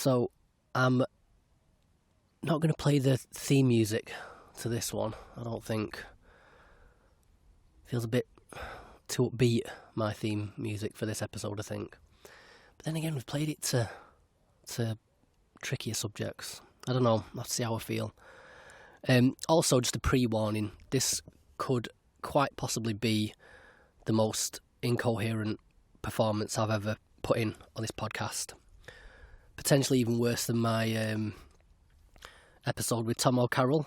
So I'm not going to play the theme music to this one, I don't think. Feels a bit too upbeat, my theme music for this episode, I think. But then again, we've played it to trickier subjects. I don't know, I'll have to see how I feel. Also, just a pre-warning, this could quite possibly be the most incoherent performance I've ever put in on this podcast. Potentially even worse than my episode with Tom O'Carroll,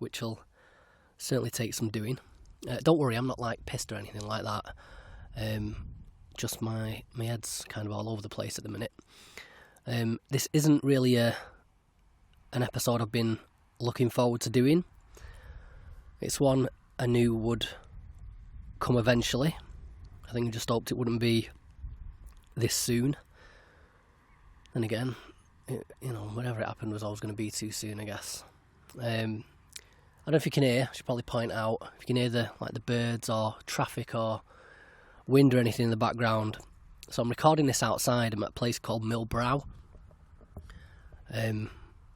which will certainly take some doing. Don't worry, I'm not like pissed or anything like that. Just my head's kind of all over the place at the minute. This isn't really an episode I've been looking forward to doing. It's one I knew would come eventually. I think I just hoped it wouldn't be this soon. And again, whatever it happened was always going to be too soon, I guess. I don't know if you can hear, I should probably point out, if you can hear the birds or traffic or wind or anything in the background. So I'm recording this outside. I'm at a place called Millbrow,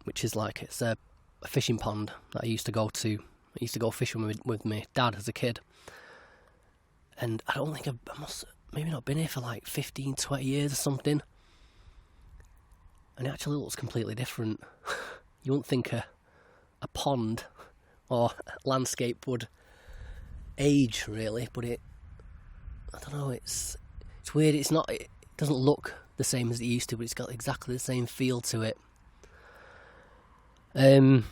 which is it's a fishing pond that I used to go to. I used to go fishing with my dad as a kid. And I don't think I must maybe not been here for 15, 20 years or something. And it actually looks completely different. You wouldn't think a pond or landscape would age, really, but I don't know, it's weird. It doesn't look the same as it used to, but it's got exactly the same feel to it. I'm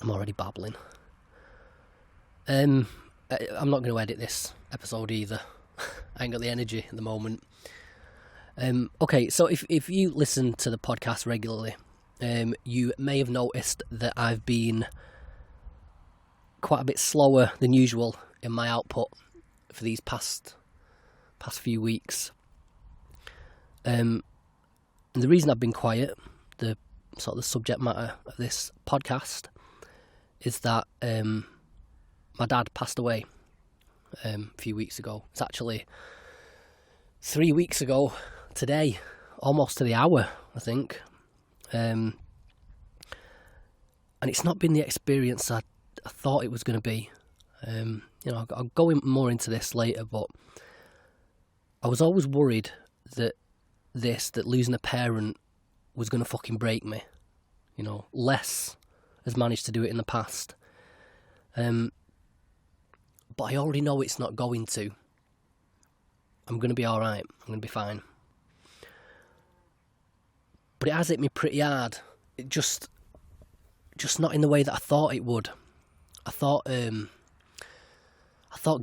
already babbling. I'm not going to edit this episode either. I ain't got the energy at the moment. Okay, so if you listen to the podcast regularly, you may have noticed that I've been quite a bit slower than usual in my output for these past few weeks. And the reason I've been quiet, the subject matter of this podcast, is that my dad passed away a few weeks ago. It's actually 3 weeks ago today, almost to the hour, I think. And it's not been the experience I thought it was going to be. I'll go more into this later, but I was always worried that losing a parent was going to fucking break me. Les has managed to do it in the past. But I already know it's not going to. I'm going to be alright. I'm going to be fine. But it has hit me pretty hard. It just not in the way that I thought it would. I thought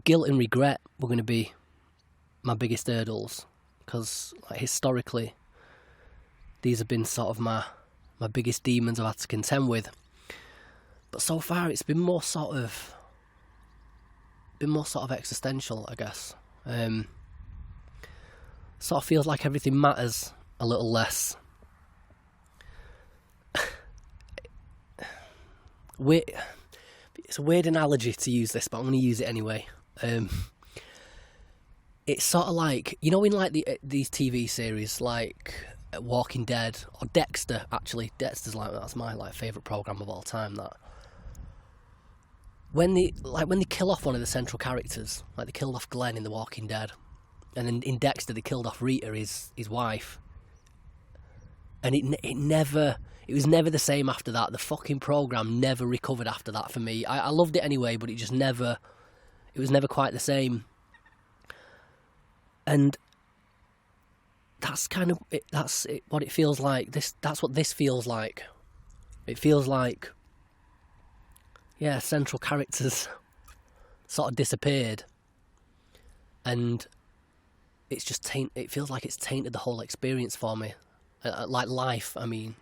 guilt and regret were going to be my biggest hurdles, because historically these have been sort of my biggest demons I've had to contend with. But so far it's been more sort of existential, I guess. Sort of feels like everything matters a little less. It's a weird analogy to use this, but I'm going to use it anyway. It's sort of like, in these TV series like Walking Dead or Dexter. Actually, Dexter's that's my favourite programme of all time. That when they kill off one of the central characters, they killed off Glenn in The Walking Dead, and then in Dexter they killed off Rita, his wife, and it was never the same after that. The fucking programme never recovered after that for me. I loved it anyway, but it was never quite the same. And that's kind of it. That's it, what it feels like. That's what this feels like. It feels like, central characters sort of disappeared, and it's just it feels like it's tainted the whole experience for me. Like life, I mean.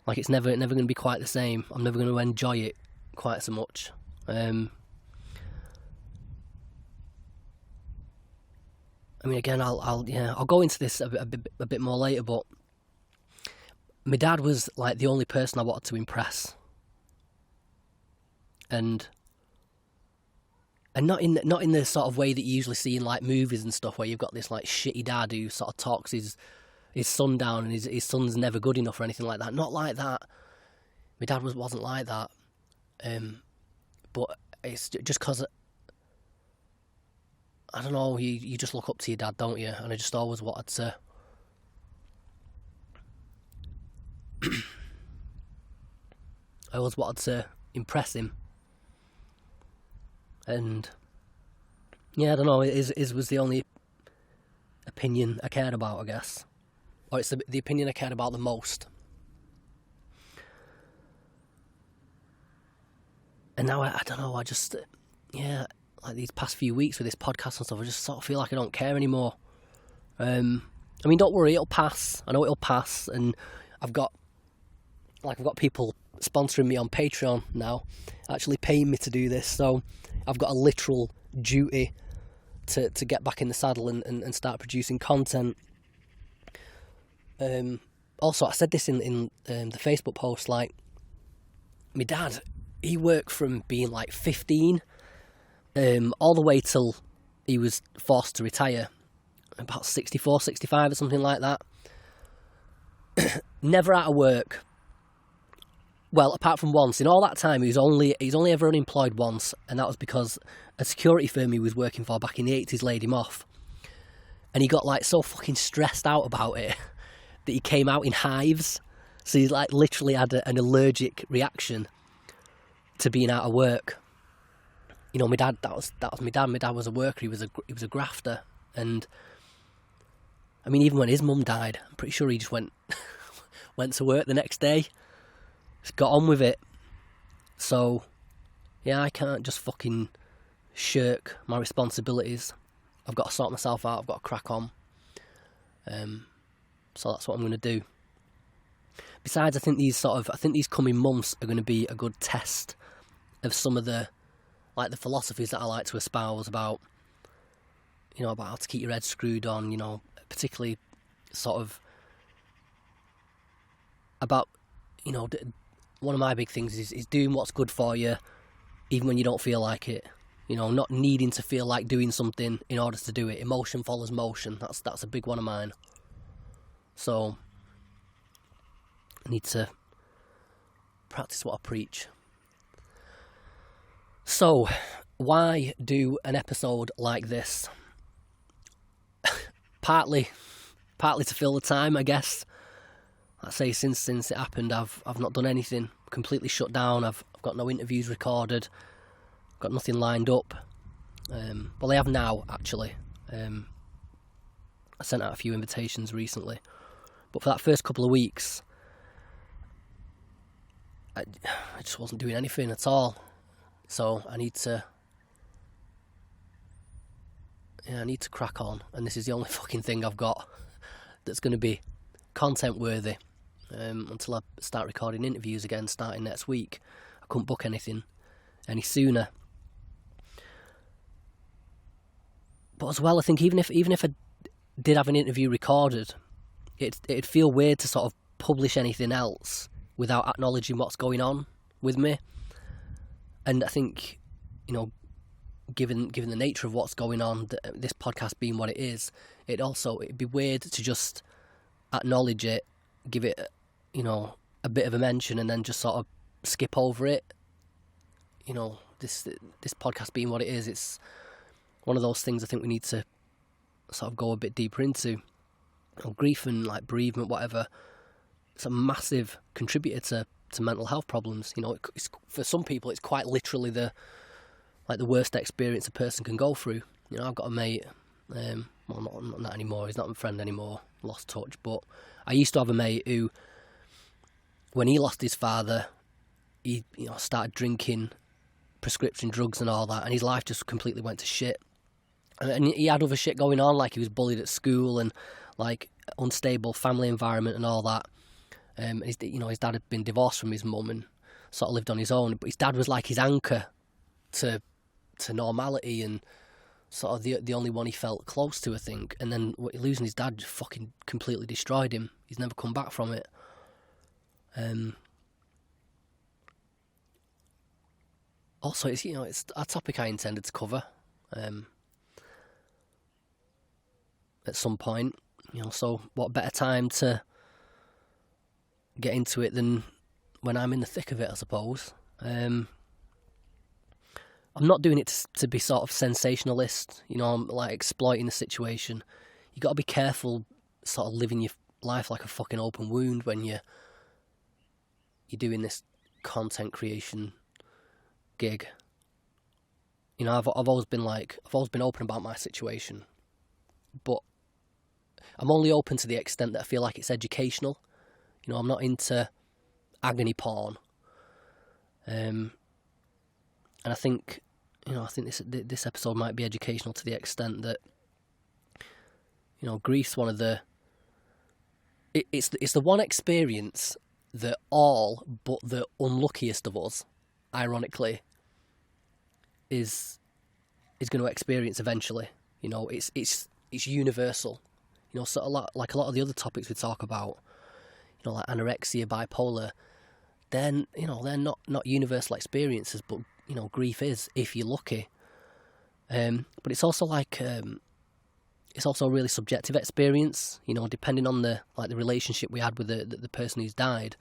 Like it's never going to be quite the same. I'm never going to enjoy it quite so much. Again, I'll go into this a bit more later, but my dad was the only person I wanted to impress, and not in the sort of way that you usually see in movies and stuff, where you've got this shitty dad who sort of talks his his son down and his son's never good enough or anything like that. Not like that. My dad wasn't like that. But it's just because, I don't know, you just look up to your dad, don't you? And I just always wanted to impress him. And yeah, I don't know, his was the only opinion I cared about, I guess. Or it's the opinion I cared about the most. And now I don't know, I just, yeah, like these past few weeks with this podcast and stuff, I just sort of feel like I don't care anymore. I mean, don't worry, it'll pass. I know it'll pass, and I've got people sponsoring me on Patreon now, actually paying me to do this, so I've got a literal duty to get back in the saddle and start producing content. Also, I said this in the Facebook post, like, my dad, he worked from being like 15 all the way till he was forced to retire, about 64, 65 or something like that. Never out of work. Well, apart from once. In all that time, he's only ever unemployed once, and that was because a security firm he was working for back in the 80s laid him off. And he got like so fucking stressed out about it that he came out in hives. So he's like literally had an allergic reaction to being out of work. You know, my dad, that was my dad. My dad was a worker. He was a grafter. And I mean, even when his mum died, I'm pretty sure he just went to work the next day. Just got on with it. So yeah, I can't just fucking shirk my responsibilities. I've got to sort myself out. I've got to crack on. So that's what I'm going to do. Besides, I think these coming months are going to be a good test of some of the philosophies that I like to espouse about, about how to keep your head screwed on, particularly sort of about, one of my big things is doing what's good for you, even when you don't feel like it. Not needing to feel like doing something in order to do it. Emotion follows motion. That's a big one of mine. So I need to practice what I preach. So, why do an episode like this? partly to fill the time, I guess. I'd say since it happened, I've not done anything. Completely shut down. I've got no interviews recorded. Got nothing lined up. Well, I have now, actually. I sent out a few invitations recently. But for that first couple of weeks, I just wasn't doing anything at all. So I need to crack on. And this is the only fucking thing I've got that's going to be content worthy until I start recording interviews again starting next week. I couldn't book anything any sooner. But as well, I think even if I did have an interview recorded, it'd feel weird to sort of publish anything else without acknowledging what's going on with me. And I think, given the nature of what's going on, this podcast being what it is, it'd be weird to just acknowledge it, give it, a bit of a mention, and then just sort of skip over it. This podcast being what it is, it's one of those things I think we need to sort of go a bit deeper into. Grief and like bereavement, whatever, it's a massive contributor to mental health problems. It's, for some people, it's quite literally the worst experience a person can go through. I've got a mate, not anymore. He's not my friend anymore. Lost touch. But I used to have a mate who, when he lost his father, he started drinking prescription drugs and all that, and his life just completely went to shit. And he had other shit going on, like he was bullied at school and like unstable family environment and all that. His dad had been divorced from his mum and sort of lived on his own. But his dad was like his anchor to normality and sort of the only one he felt close to, I think. And then losing his dad just fucking completely destroyed him. He's never come back from it. Also, it's a topic I intended to cover at some point. So what better time to get into it than when I'm in the thick of it, I suppose. I'm not doing it to be sort of sensationalist, I'm like exploiting the situation. You got to be careful sort of living your life like a fucking open wound when you're doing this content creation gig. I've always been open about my situation, but I'm only open to the extent that I feel like it's educational. I'm not into agony porn. And I think this episode might be educational to the extent that grief's one of the it's the one experience that all but the unluckiest of us, ironically, is going to experience eventually. It's universal. So a lot of the other topics we talk about, like anorexia, bipolar, then they're not universal experiences, but grief is, if you're lucky. But it's also it's also a really subjective experience, depending on the relationship we had with the person who's died.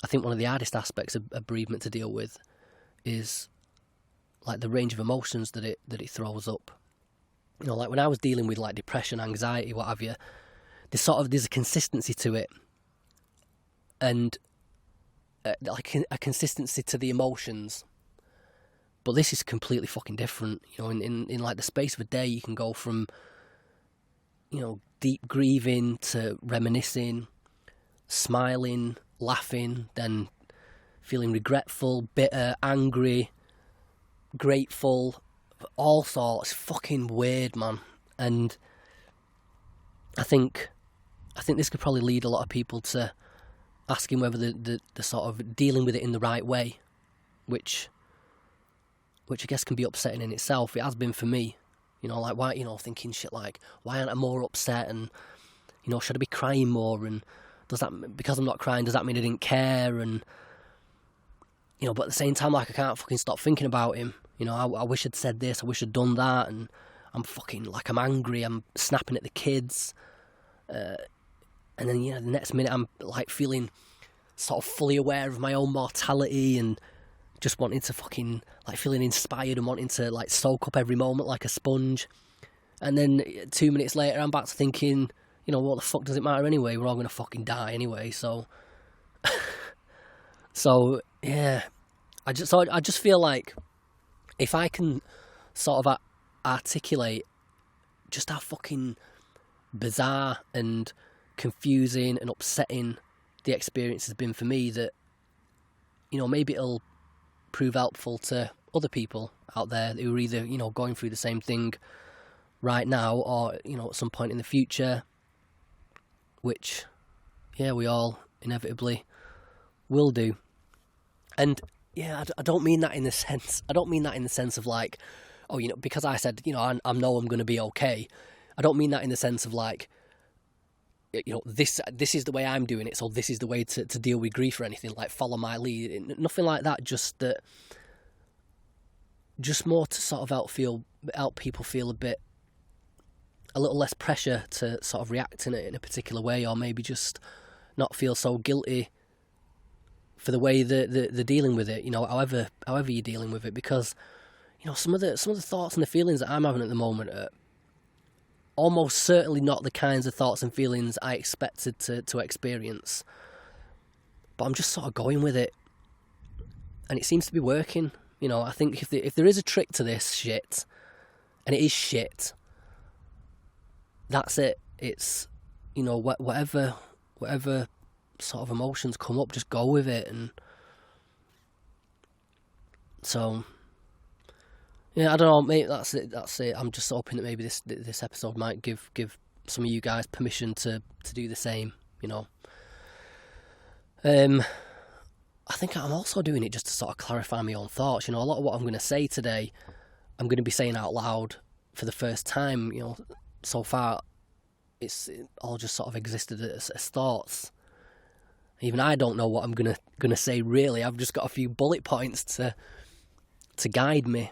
I think one of the hardest aspects of bereavement to deal with is like the range of emotions that it throws up. Like when I was dealing with like depression, anxiety, what have you, there's a consistency to it, and like a consistency to the emotions. But this is completely fucking different. In like the space of a day, you can go from deep grieving to reminiscing, smiling, laughing, then feeling regretful, bitter, angry, grateful, all sorts. Fucking weird, man. And I think this could probably lead a lot of people to asking whether the sort of dealing with it in the right way, which I guess can be upsetting in itself. It has been for me. Like why, thinking shit like, why aren't I more upset? And, should I be crying more? And because I'm not crying, does that mean I didn't care? And, but at the same time, like, I can't fucking stop thinking about him. I wish I'd said this, I wish I'd done that. And I'm fucking, like, I'm angry, I'm snapping at the kids. And then, the next minute I'm, like, feeling sort of fully aware of my own mortality and just wanting to fucking, like, feeling inspired and wanting to, like, soak up every moment like a sponge. And then 2 minutes later, I'm back to thinking, what the fuck does it matter anyway? We're all going to fucking die anyway, so... So, yeah. I just feel like if I can sort of articulate just how fucking bizarre and confusing and upsetting the experience has been for me, that, maybe it'll prove helpful to other people out there who are either, going through the same thing right now or, at some point in the future, which, yeah, we all inevitably will do. And, yeah, I don't mean that in the sense of like, oh, because I said, I know I'm going to be okay. I don't mean that in the sense of like, this is the way I'm doing it, so this is the way to deal with grief or anything, like follow my lead. Nothing like that, just more to sort of help people feel a little less pressure to sort of react in a particular way, or maybe just not feel so guilty for the way that they're dealing with it, however you're dealing with it, because some of the thoughts and the feelings that I'm having at the moment are almost certainly not the kinds of thoughts and feelings I expected to experience. But I'm just sort of going with it. And it seems to be working. I think if there is a trick to this shit, and it is shit, that's it. It's, whatever sort of emotions come up, just go with it. And so... yeah, I don't know, mate, that's it. I'm just hoping that maybe this episode might give some of you guys permission to do the same, I think I'm also doing it just to sort of clarify my own thoughts. A lot of what I'm going to say today, I'm going to be saying out loud for the first time. So far, it all just sort of existed as thoughts. Even I don't know what I'm gonna say really. I've just got a few bullet points to guide me.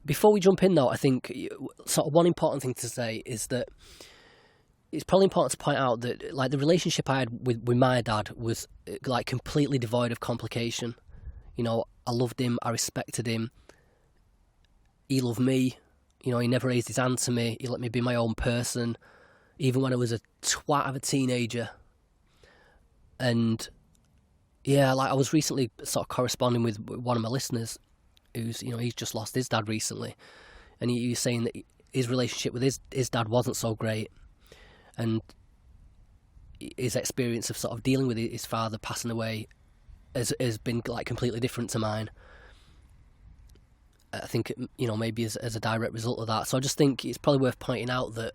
before we jump in, though, I think sort of one important thing to say is that it's probably important to point out that like the relationship I had with my dad was like completely devoid of complication. You know, I loved him, I respected him, he loved me. You know, he never raised his hand to me, he let me be my own person, even when I was a twat of a teenager. And yeah, like I was recently sort of corresponding with one of my listeners who's, you know, he's just lost his dad recently, and he was saying that his relationship with his dad wasn't so great, and his experience of sort of dealing with his father passing away has been like completely different to mine. I think, you know, maybe as a direct result of that. So I just think it's probably worth pointing out that,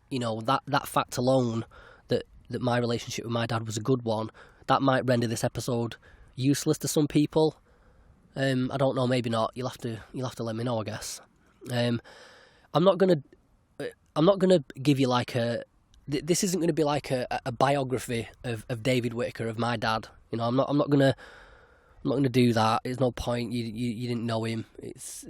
you know, that fact alone, that my relationship with my dad was a good one, that might render this episode useless to some people. I don't know, maybe not. You'll have to let me know, I guess. I'm not gonna give you like this isn't gonna be like a biography of David Whittaker, of my dad. You know, I'm not gonna do that. There's no point. You didn't know him. It's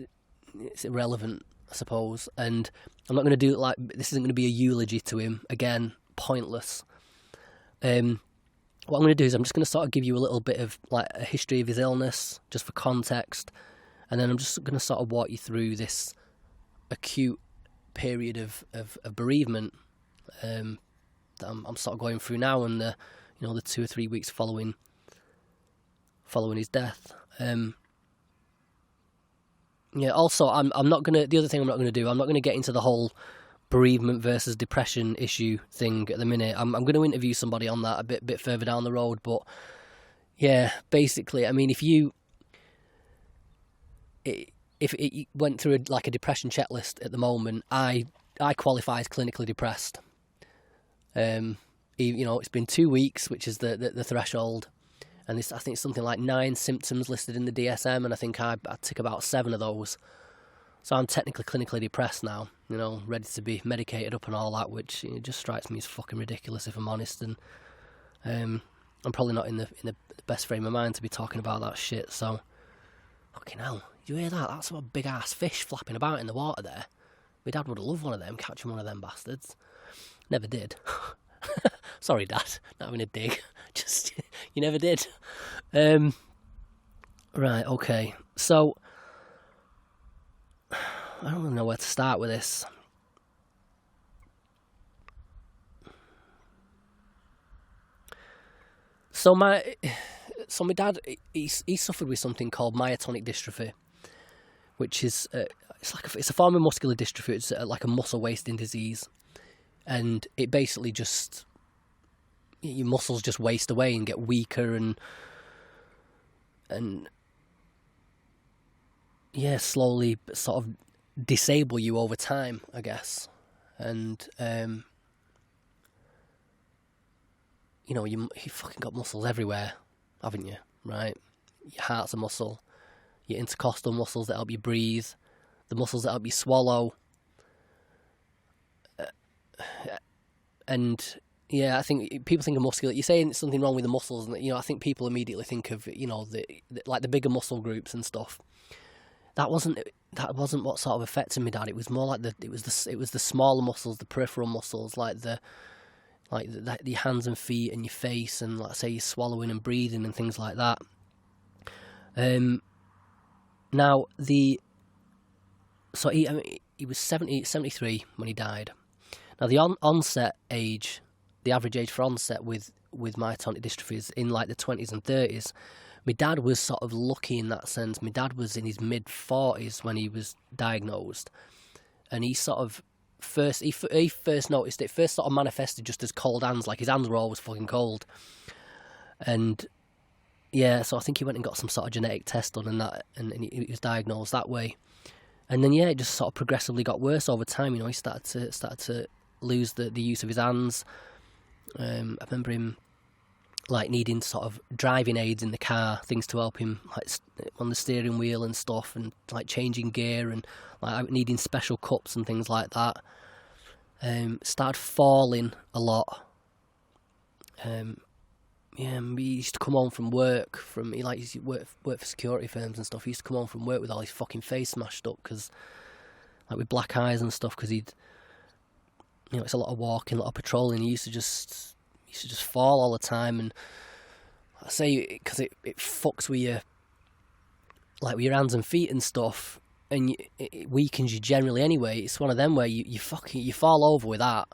irrelevant, I suppose. And I'm not gonna do it like this. Isn't gonna be a eulogy to him. Again, pointless. What I'm going to do is I'm just going to sort of give you a little bit of like a history of his illness, just for context, and then I'm just going to sort of walk you through this acute period of bereavement that I'm sort of going through now, and the 2 or 3 weeks following his death. Also, I'm not gonna. The other thing I'm not going to do, I'm not going to get into the whole bereavement versus depression issue thing at the minute. I'm going to interview somebody on that a bit further down the road, but yeah, basically, I mean, if you went through a depression checklist at the moment, I qualify as clinically depressed. It's been 2 weeks, which is the threshold, and I think it's something like 9 symptoms listed in the DSM, and I think I tick about 7 of those. So I'm technically clinically depressed now, you know, ready to be medicated up and all that, which just strikes me as fucking ridiculous, if I'm honest. And I'm probably not in the best frame of mind to be talking about that shit. So, fucking hell, did you hear that? That's a big ass fish flapping about in the water there. My dad would have loved one of them, catching one of them bastards. Never did. Sorry, Dad, not having a dig. Just, you never did. Right, okay. So, I don't even know where to start with this. So my dad, he suffered with something called myotonic dystrophy, which is it's a form of muscular dystrophy. It's like a muscle wasting disease, and it basically just, your muscles just waste away and get weaker and yeah, slowly sort of disable you over time, I guess. And you fucking got muscles everywhere, haven't you? Right? Your heart's a muscle, your intercostal muscles that help you breathe, the muscles that help you swallow, and yeah, I think people think of muscular. You're saying something wrong with the muscles, and I think people immediately think of the bigger muscle groups and stuff. That wasn't what sort of affected me, Dad. It was more like it was the smaller muscles, the peripheral muscles, like your hands and feet and your face, and like say you're swallowing and breathing and things like that. Now he was 73 when he died. Now the onset age, the average age for onset with myotonic dystrophy is in like the 20s and 30s. My dad was sort of lucky in that sense. My dad was in his mid-40s when he was diagnosed, and he sort of first noticed it. First sort of manifested just as cold hands, like his hands were always fucking cold. And yeah, so I think he went and got some sort of genetic test done and that, and he was diagnosed that way. And then it just sort of progressively got worse over time. He started to lose the use of his hands. I remember him like needing sort of driving aids in the car, things to help him like on the steering wheel and stuff, and like changing gear, and like needing special cups and things like that. Started falling a lot. Yeah, he used to come home from work. He used to work for security firms and stuff. He used to come home from work with all his fucking face smashed up, because like with black eyes and stuff. Because he'd, it's a lot of walking, a lot of patrolling. He used to just fall all the time, and I say because it fucks with your, like with your hands and feet and stuff, and it weakens you generally anyway. It's one of them where you fall over with that.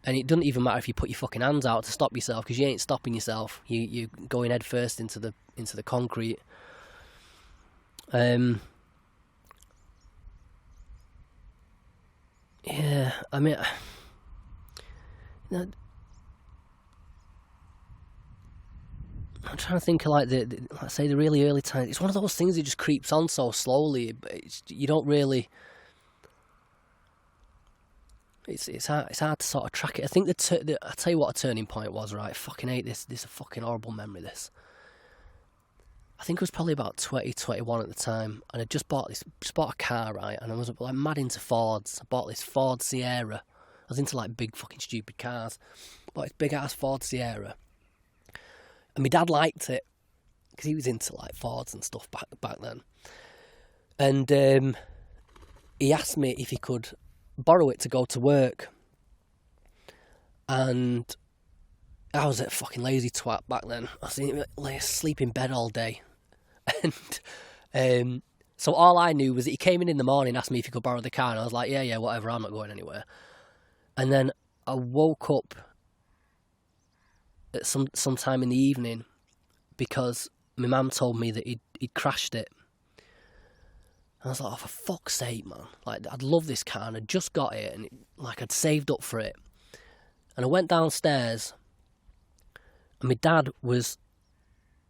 And it doesn't even matter if you put your fucking hands out to stop yourself, because you ain't stopping yourself. You're going head first into the concrete. Yeah, I mean, I'm trying to think of like let's say the really early times. It's one of those things that just creeps on so slowly, but you don't really. It's hard to sort of track it. I think I tell you what a turning point was, right? I fucking hate this. This is a fucking horrible memory, this. I think it was probably about 2021 at the time, and I just bought a car, right? And I was like mad into Fords. I bought this Ford Sierra. I was into like big fucking stupid cars. Bought this big ass Ford Sierra. And my dad liked it, because he was into like Fords and stuff back then. And he asked me if he could borrow it to go to work, and I was a fucking lazy twat back then. I was asleep in bed all day, and so all I knew was that he came in the morning, asked me if he could borrow the car, and I was like, yeah, whatever, I'm not going anywhere. And then I woke up at some time in the evening, because my mum told me that he'd crashed it. And I was like, oh, for fuck's sake, man. Like, I'd love this car, and I'd just got it, and I'd saved up for it. And I went downstairs, and my dad was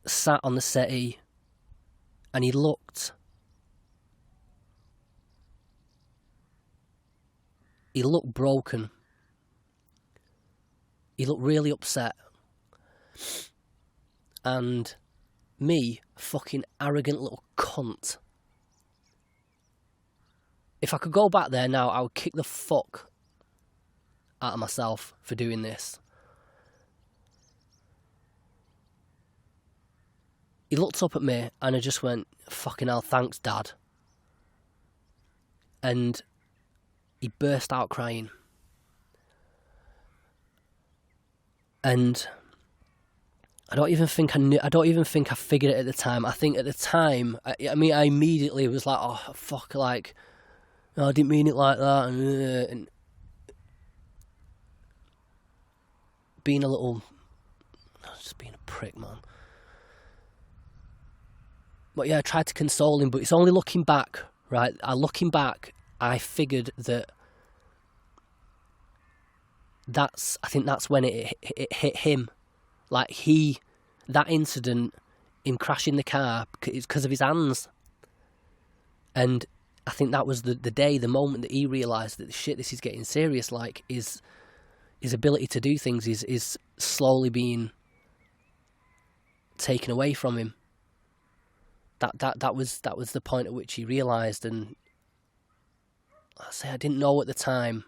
sat on the settee, and he looked broken. He looked really upset. And me, fucking arrogant little cunt, if I could go back there now, I would kick the fuck out of myself for doing this. He looked up at me, and I just went, fucking hell, thanks, Dad. And he burst out crying. And I don't even think I figured it at the time. I think at the time, I immediately was like, oh, fuck, like, no, I didn't mean it like that, and being just being a prick, man. But yeah, I tried to console him, but it's only looking back, right? Looking back, I figured that I think that's when it hit him. Like that incident, him crashing the car, it's because of his hands. And I think that was the moment that he realised that shit, this is getting serious. Like his ability to do things is slowly being taken away from him. That was the point at which he realised, and I didn't know at the time.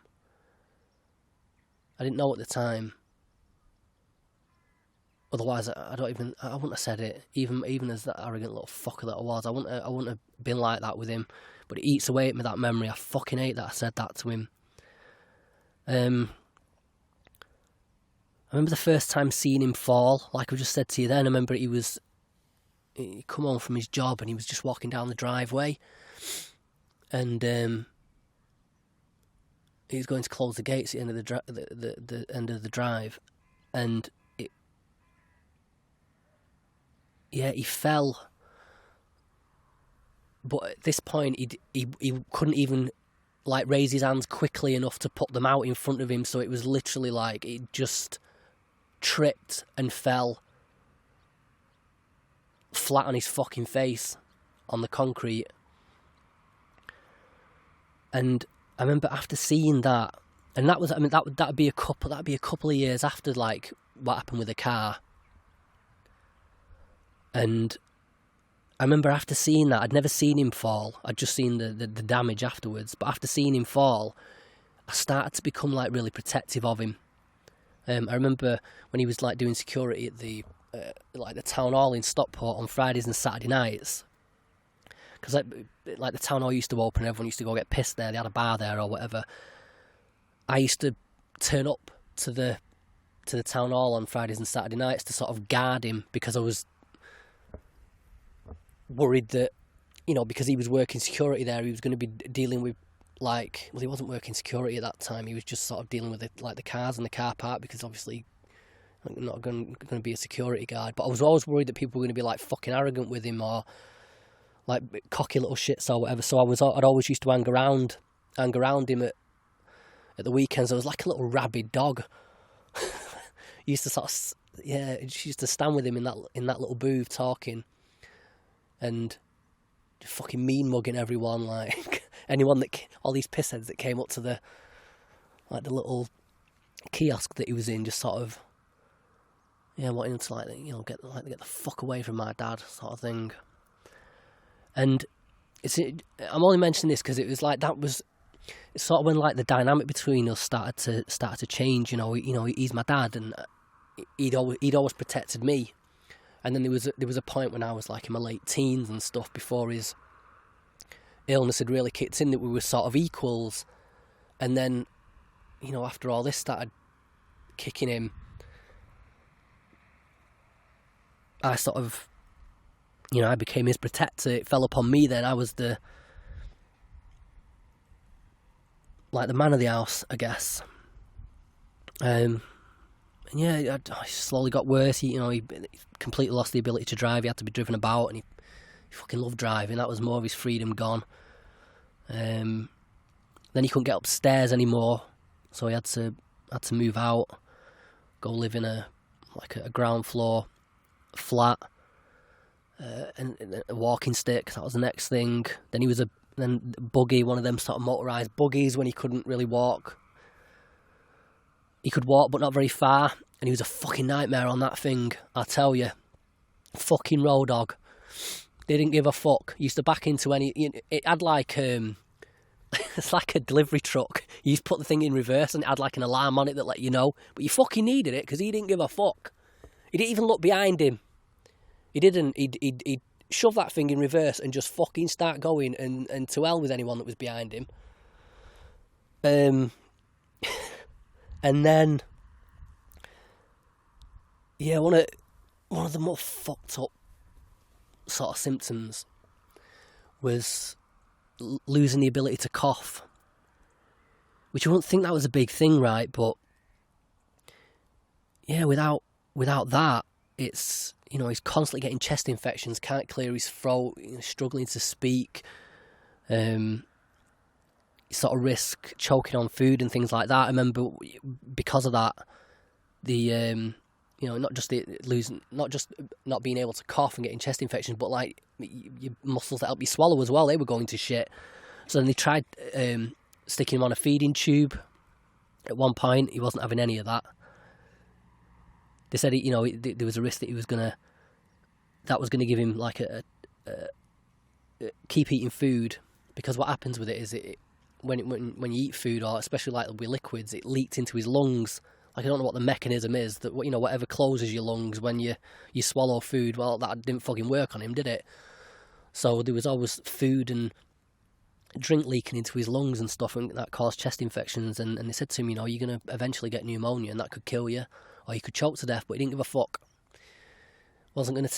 Otherwise, I wouldn't have said it. Even as that arrogant little fucker that I was, I wouldn't have been like that with him. But it eats away at me, that memory. I fucking hate that I said that to him. I remember the first time seeing him fall. Like I just said to you then, I remember he come home from his job, and he was just walking down the driveway, and he was going to close the gates at the end of the end of the drive, and he fell. But at this point, he couldn't even like raise his hands quickly enough to put them out in front of him. So it was literally like he just tripped and fell flat on his fucking face on the concrete. And I remember after seeing that, and that'd be a couple of years after like what happened with the car. And I remember after seeing that, I'd never seen him fall. I'd just seen the damage afterwards. But after seeing him fall, I started to become like really protective of him. I remember when he was like doing security at the like the town hall in Stockport on Fridays and Saturday nights, because like the town hall used to open, everyone used to go get pissed there. They had a bar there or whatever. I used to turn up to the town hall on Fridays and Saturday nights to sort of guard him, because I was worried that, because he was working security there, he was going to be dealing with, like, well, he wasn't working security at that time. He was just sort of dealing with the cars in the car park, because obviously I'm not going to be a security guard. But I was always worried that people were going to be like fucking arrogant with him, or like cocky little shits or whatever. So I'd always used to hang around him at the weekends. I was like a little rabid dog. Used to sort of, used to stand with him in that little booth talking, and just fucking mean mugging everyone, like anyone all these pissheads that came up to the little kiosk that he was in, just sort of, wanting him to get the fuck away from my dad, sort of thing. And I'm only mentioning this because it was like it's sort of when like the dynamic between us started to change. He's my dad, and he'd always protected me. And then there was a point when I was like in my late teens and stuff, before his illness had really kicked in, that we were sort of equals. And then, after all this started kicking in, I sort of, I became his protector. It fell upon me then. I was the man of the house, I guess. And I slowly got worse. He completely lost the ability to drive. He had to be driven about, and he fucking loved driving. That was more of his freedom gone. Then he couldn't get upstairs anymore, so he had to move out, go live in a ground floor flat, and a walking stick. That was the next thing. Then he was then buggy, one of them sort of motorised buggies when he couldn't really walk. He could walk, but not very far, and he was a fucking nightmare on that thing, I tell you. Fucking road dog. They didn't give a fuck. He used to back into any. It had like it's like a delivery truck. You just put the thing in reverse, and it had like an alarm on it that let you know. But you fucking needed it, because he didn't give a fuck. He didn't even look behind him. He didn't. He'd shove that thing in reverse and just fucking start going, and to hell with anyone that was behind him. And then, one of the more fucked up sort of symptoms was losing the ability to cough, which you wouldn't think that was a big thing, right? But without that, it's, he's constantly getting chest infections, can't clear his throat, struggling to speak. Sort of risk choking on food and things like that. I remember because of that, the not just not being able to cough and getting chest infections, but like your muscles that help you swallow as well, they were going to shit. So then they tried sticking him on a feeding tube. At one point, he wasn't having any of that. They said there was a risk that that was gonna give him like a keep eating food, because what happens with it is when you eat food, or especially like with liquids, it leaked into his lungs. Like, I don't know what the mechanism is, that whatever closes your lungs when you swallow food, well, that didn't fucking work on him, did it? So there was always food and drink leaking into his lungs and stuff, and that caused chest infections. And they said to him, you're going to eventually get pneumonia, and that could kill you, or you could choke to death. But he didn't give a fuck. Wasn't going to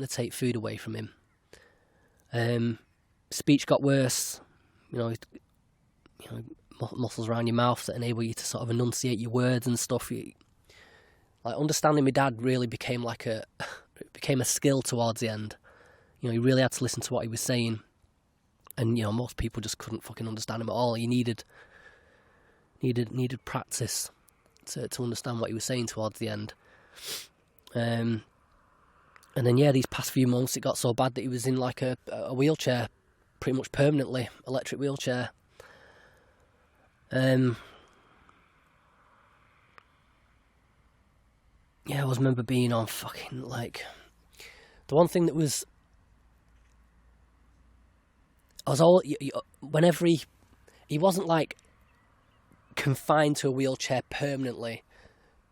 take food away from him. Speech got worse. Muscles around your mouth that enable you to sort of enunciate your words and stuff. Like, understanding my dad really became a skill towards the end. You really had to listen to what he was saying, and most people just couldn't fucking understand him at all. You needed practice to understand what he was saying towards the end. And then these past few months, it got so bad that he was in like a wheelchair, pretty much permanently, electric wheelchair. I always remember being on fucking, like, the one thing that was, whenever he wasn't like confined to a wheelchair permanently,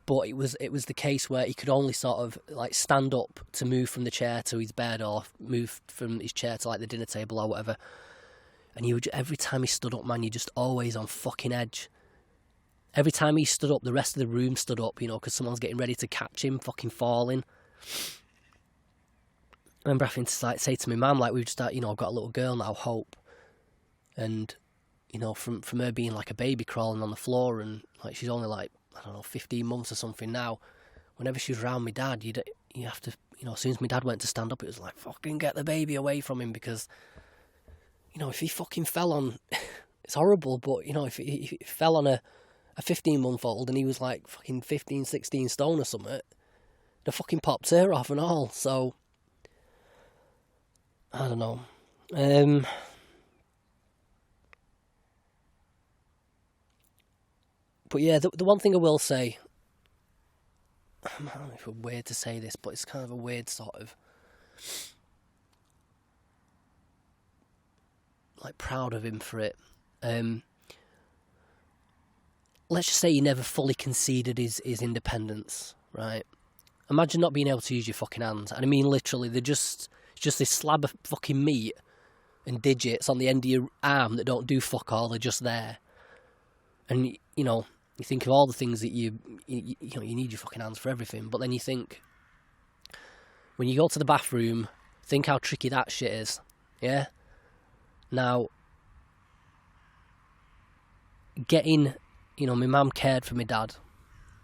but it was the case where he could only sort of like stand up to move from the chair to his bed, or move from his chair to like the dinner table or whatever. And every time he stood up, man, you're just always on fucking edge. Every time he stood up, the rest of the room stood up, you know, because someone's getting ready to catch him fucking falling. I remember having to like say to my mum, like, we've just, you know, I've got a little girl now, Hope, and, you know, from her being like a baby crawling on the floor, and like she's only like, I don't know, 15 months or something now. Whenever she was around my dad, you have to, you know, as soon as my dad went to stand up, it was like, fucking get the baby away from him, because, you know, if he fucking fell on, it's horrible, but, you know, if he fell on a 15-month-old and he was like fucking 15, 16 stone or something, they fucking popped her off and all. So, I don't know. But yeah, the one thing I will say, I don't know if it's weird to say this, but it's kind of a weird sort of, like, proud of him for it. Let's just say he never fully conceded his independence, right? Imagine not being able to use your fucking hands. And I mean literally, it's just this slab of fucking meat and digits on the end of your arm that don't do fuck all, they're just there. And, you know, you think of all the things that you know, you need your fucking hands for everything, but then you think, when you go to the bathroom, think how tricky that shit is, yeah? Now, you know, my mum cared for my dad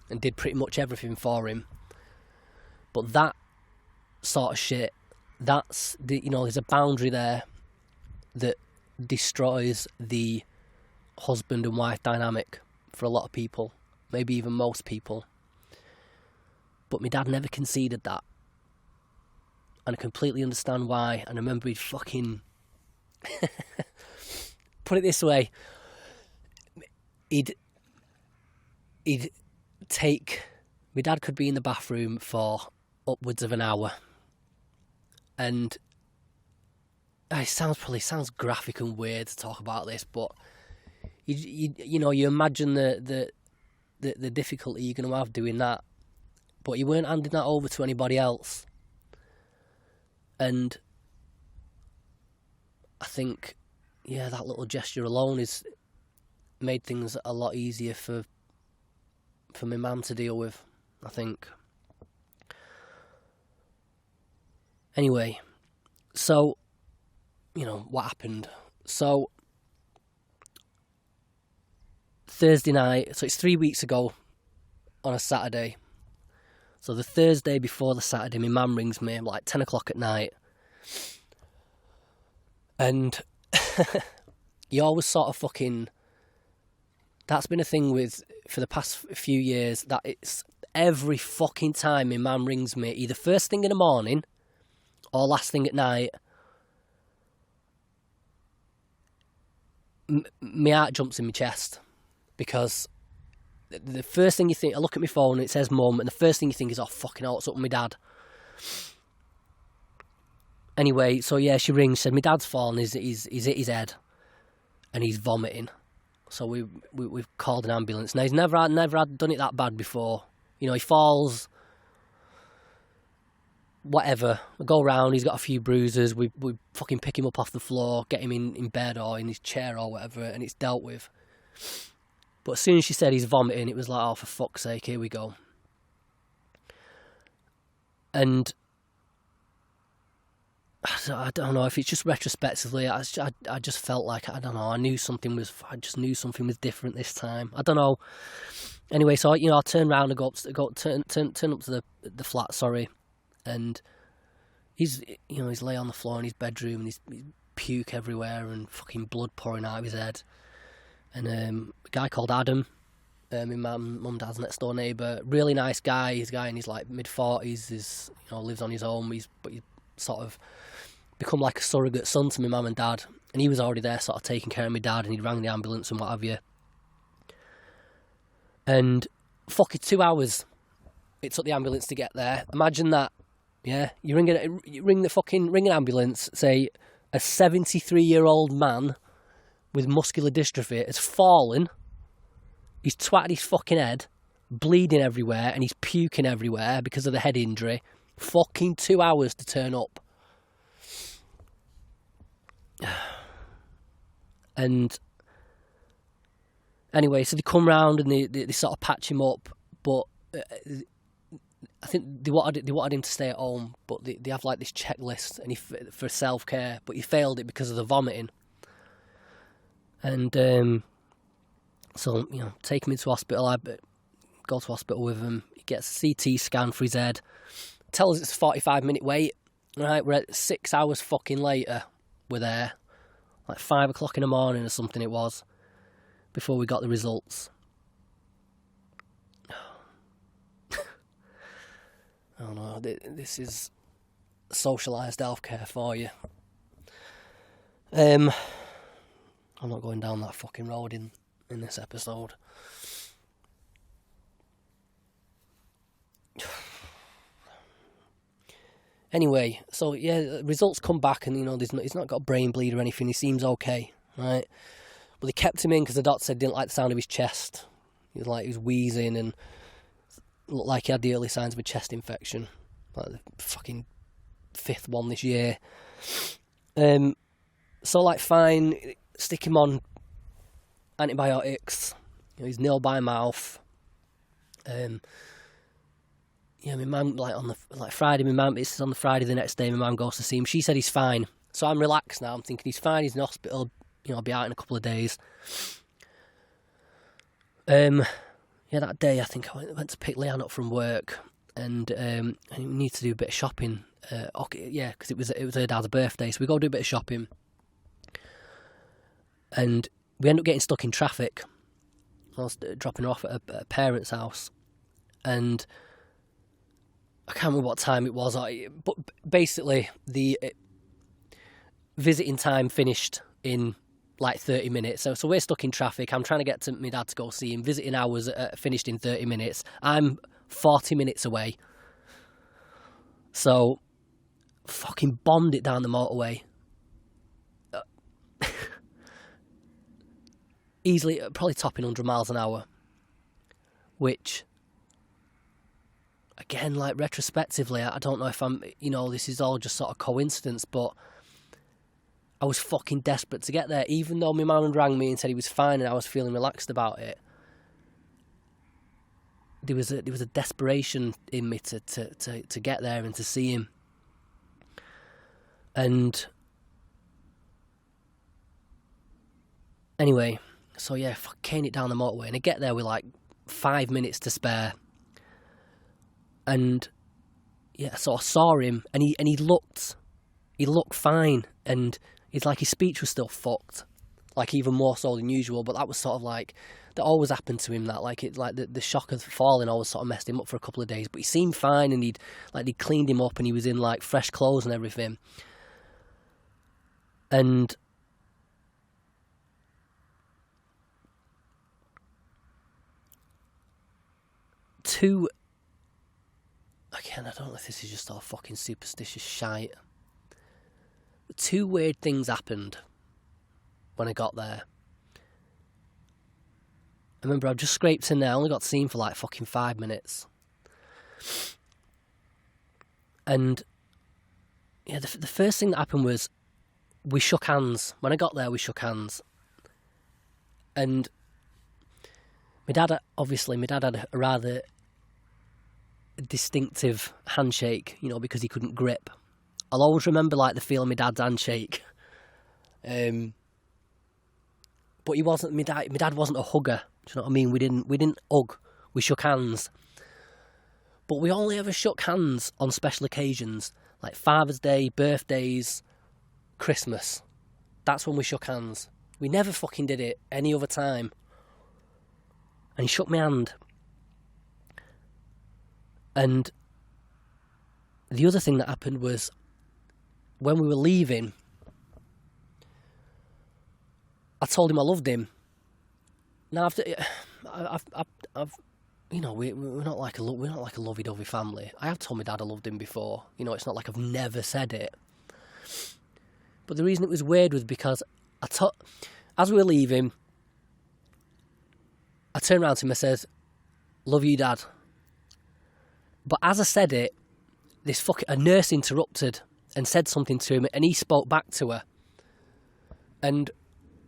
and did pretty much everything for him. But that sort of shit, you know, there's a boundary there that destroys the husband and wife dynamic for a lot of people, maybe even most people. But my dad never conceded that. And I completely understand why. And I remember he'd fucking... Put it this way, he'd take... My dad could be in the bathroom for upwards of an hour. And it sounds graphic and weird to talk about this, but you know, you imagine the difficulty you're going to have doing that. But you weren't handing that over to anybody else. And I think, yeah, that little gesture alone is made things a lot easier for my mum to deal with, I think. Anyway, so, you know, what happened? So, Thursday night, so it's 3 weeks ago on a Saturday. So the Thursday before the Saturday, my mum rings me at like 10 o'clock at night. And you always sort of fucking... That's been a thing for the past few years, that it's every fucking time my mum rings me, either first thing in the morning or last thing at night, my heart jumps in my chest. Because the first thing you think, I look at my phone and it says mum, and the first thing you think is, oh fucking hell, what's up with my dad? Anyway, so yeah, she rings, said my dad's fallen, he's hit his head and he's vomiting. So we've called an ambulance. Now he's never had done it that bad before. You know, he falls, whatever. We go round, he's got a few bruises, we fucking pick him up off the floor, get him in bed or in his chair or whatever, and it's dealt with. But as soon as she said he's vomiting, it was like, oh, for fuck's sake, here we go. And I don't know if it's just retrospectively, I just felt like, I don't know, I just knew something was different this time. I don't know. Anyway, so, you know, I turn around and turn up to the flat, sorry. And he's lay on the floor in his bedroom and he's puke everywhere and fucking blood pouring out of his head. And a guy called Adam, my mum dad's next door neighbour, really nice guy. He's a guy in his like mid-40s, lives on his own. He's sort of become like a surrogate son to my mum and dad. And he was already there, sort of taking care of my dad, and he'd rang the ambulance and what have you. And fucking 2 hours it took the ambulance to get there. Imagine that, yeah. You ring an ambulance. Say a 73-year-old man with muscular dystrophy has fallen, he's twatted his fucking head, bleeding everywhere, and he's puking everywhere because of the head injury. Fucking 2 hours to turn up. And anyway, so they come round and they sort of patch him up, but I think they wanted him to stay at home, but they have like this checklist and for self-care, but he failed it because of the vomiting. And so, you know, take him into hospital. I go to hospital with him. He gets a CT scan for his head. Tells us it's a 45-minute wait. Right, we're at 6 hours fucking later. We're there. Like 5 o'clock in the morning or something it was. Before we got the results. I don't know. This is socialised healthcare for you. I'm not going down that fucking road in this episode. Anyway, so yeah, results come back and, you know, he's not got a brain bleed or anything. He seems okay, right? But they kept him in because the doctor said didn't like the sound of his chest. He was wheezing and looked like he had the early signs of a chest infection. Like the fucking 5th one this year. So like fine, stick him on antibiotics. You know, he's nil by mouth. Yeah, my mum, Friday, it's on the Friday the next day, my mum goes to see him. She said he's fine. So I'm relaxed now. I'm thinking he's fine, he's in hospital, you know, I'll be out in a couple of days. Yeah, that day I think I went to pick Leanne up from work and we need to do a bit of shopping. Because it was her dad's birthday, so we go do a bit of shopping. And we end up getting stuck in traffic. I was dropping her off at a parent's house. And I can't remember what time it was, but basically the visiting time finished in like 30 minutes. So we're stuck in traffic. I'm trying to get to my dad to go see him. Visiting hours finished in 30 minutes. I'm 40 minutes away. So fucking bombed it down the motorway. Easily, probably topping 100 miles an hour. Which, again, like retrospectively, I don't know if this is all just sort of coincidence, but I was fucking desperate to get there. Even though my mum had rang me and said he was fine and I was feeling relaxed about it, there was a desperation in me to get there and to see him. And anyway, so yeah, cane it down the motorway, and I get there with like 5 minutes to spare. And yeah, so I saw him, and he looked fine, and it's like his speech was still fucked, like even more so than usual. But that was sort of like that always happened to him. That the shock of falling always sort of messed him up for a couple of days. But he seemed fine, and he'd cleaned him up, and he was in like fresh clothes and everything. And again, I don't know if this is just all fucking superstitious shite. But 2 weird things happened when I got there. I remember I just scraped in there. I only got seen for like fucking 5 minutes. And yeah, the first thing that happened was we shook hands. When I got there, we shook hands. And my dad had a rather distinctive handshake, you know, because he couldn't grip. I'll always remember like the feel of my dad's handshake. But he wasn't. My dad wasn't a hugger. Do you know what I mean? We didn't hug. We shook hands. But we only ever shook hands on special occasions, like Father's Day, birthdays, Christmas. That's when we shook hands. We never fucking did it any other time. And he shook my hand. And the other thing that happened was when we were leaving, I told him I loved him. Now I've you know, we're not like a lovey-dovey family. I have told my dad I loved him before. You know, it's not like I've never said it. But the reason it was weird was because as we were leaving, I turned around to him and said, love you, Dad. But as I said it, a nurse interrupted and said something to him, and he spoke back to her. And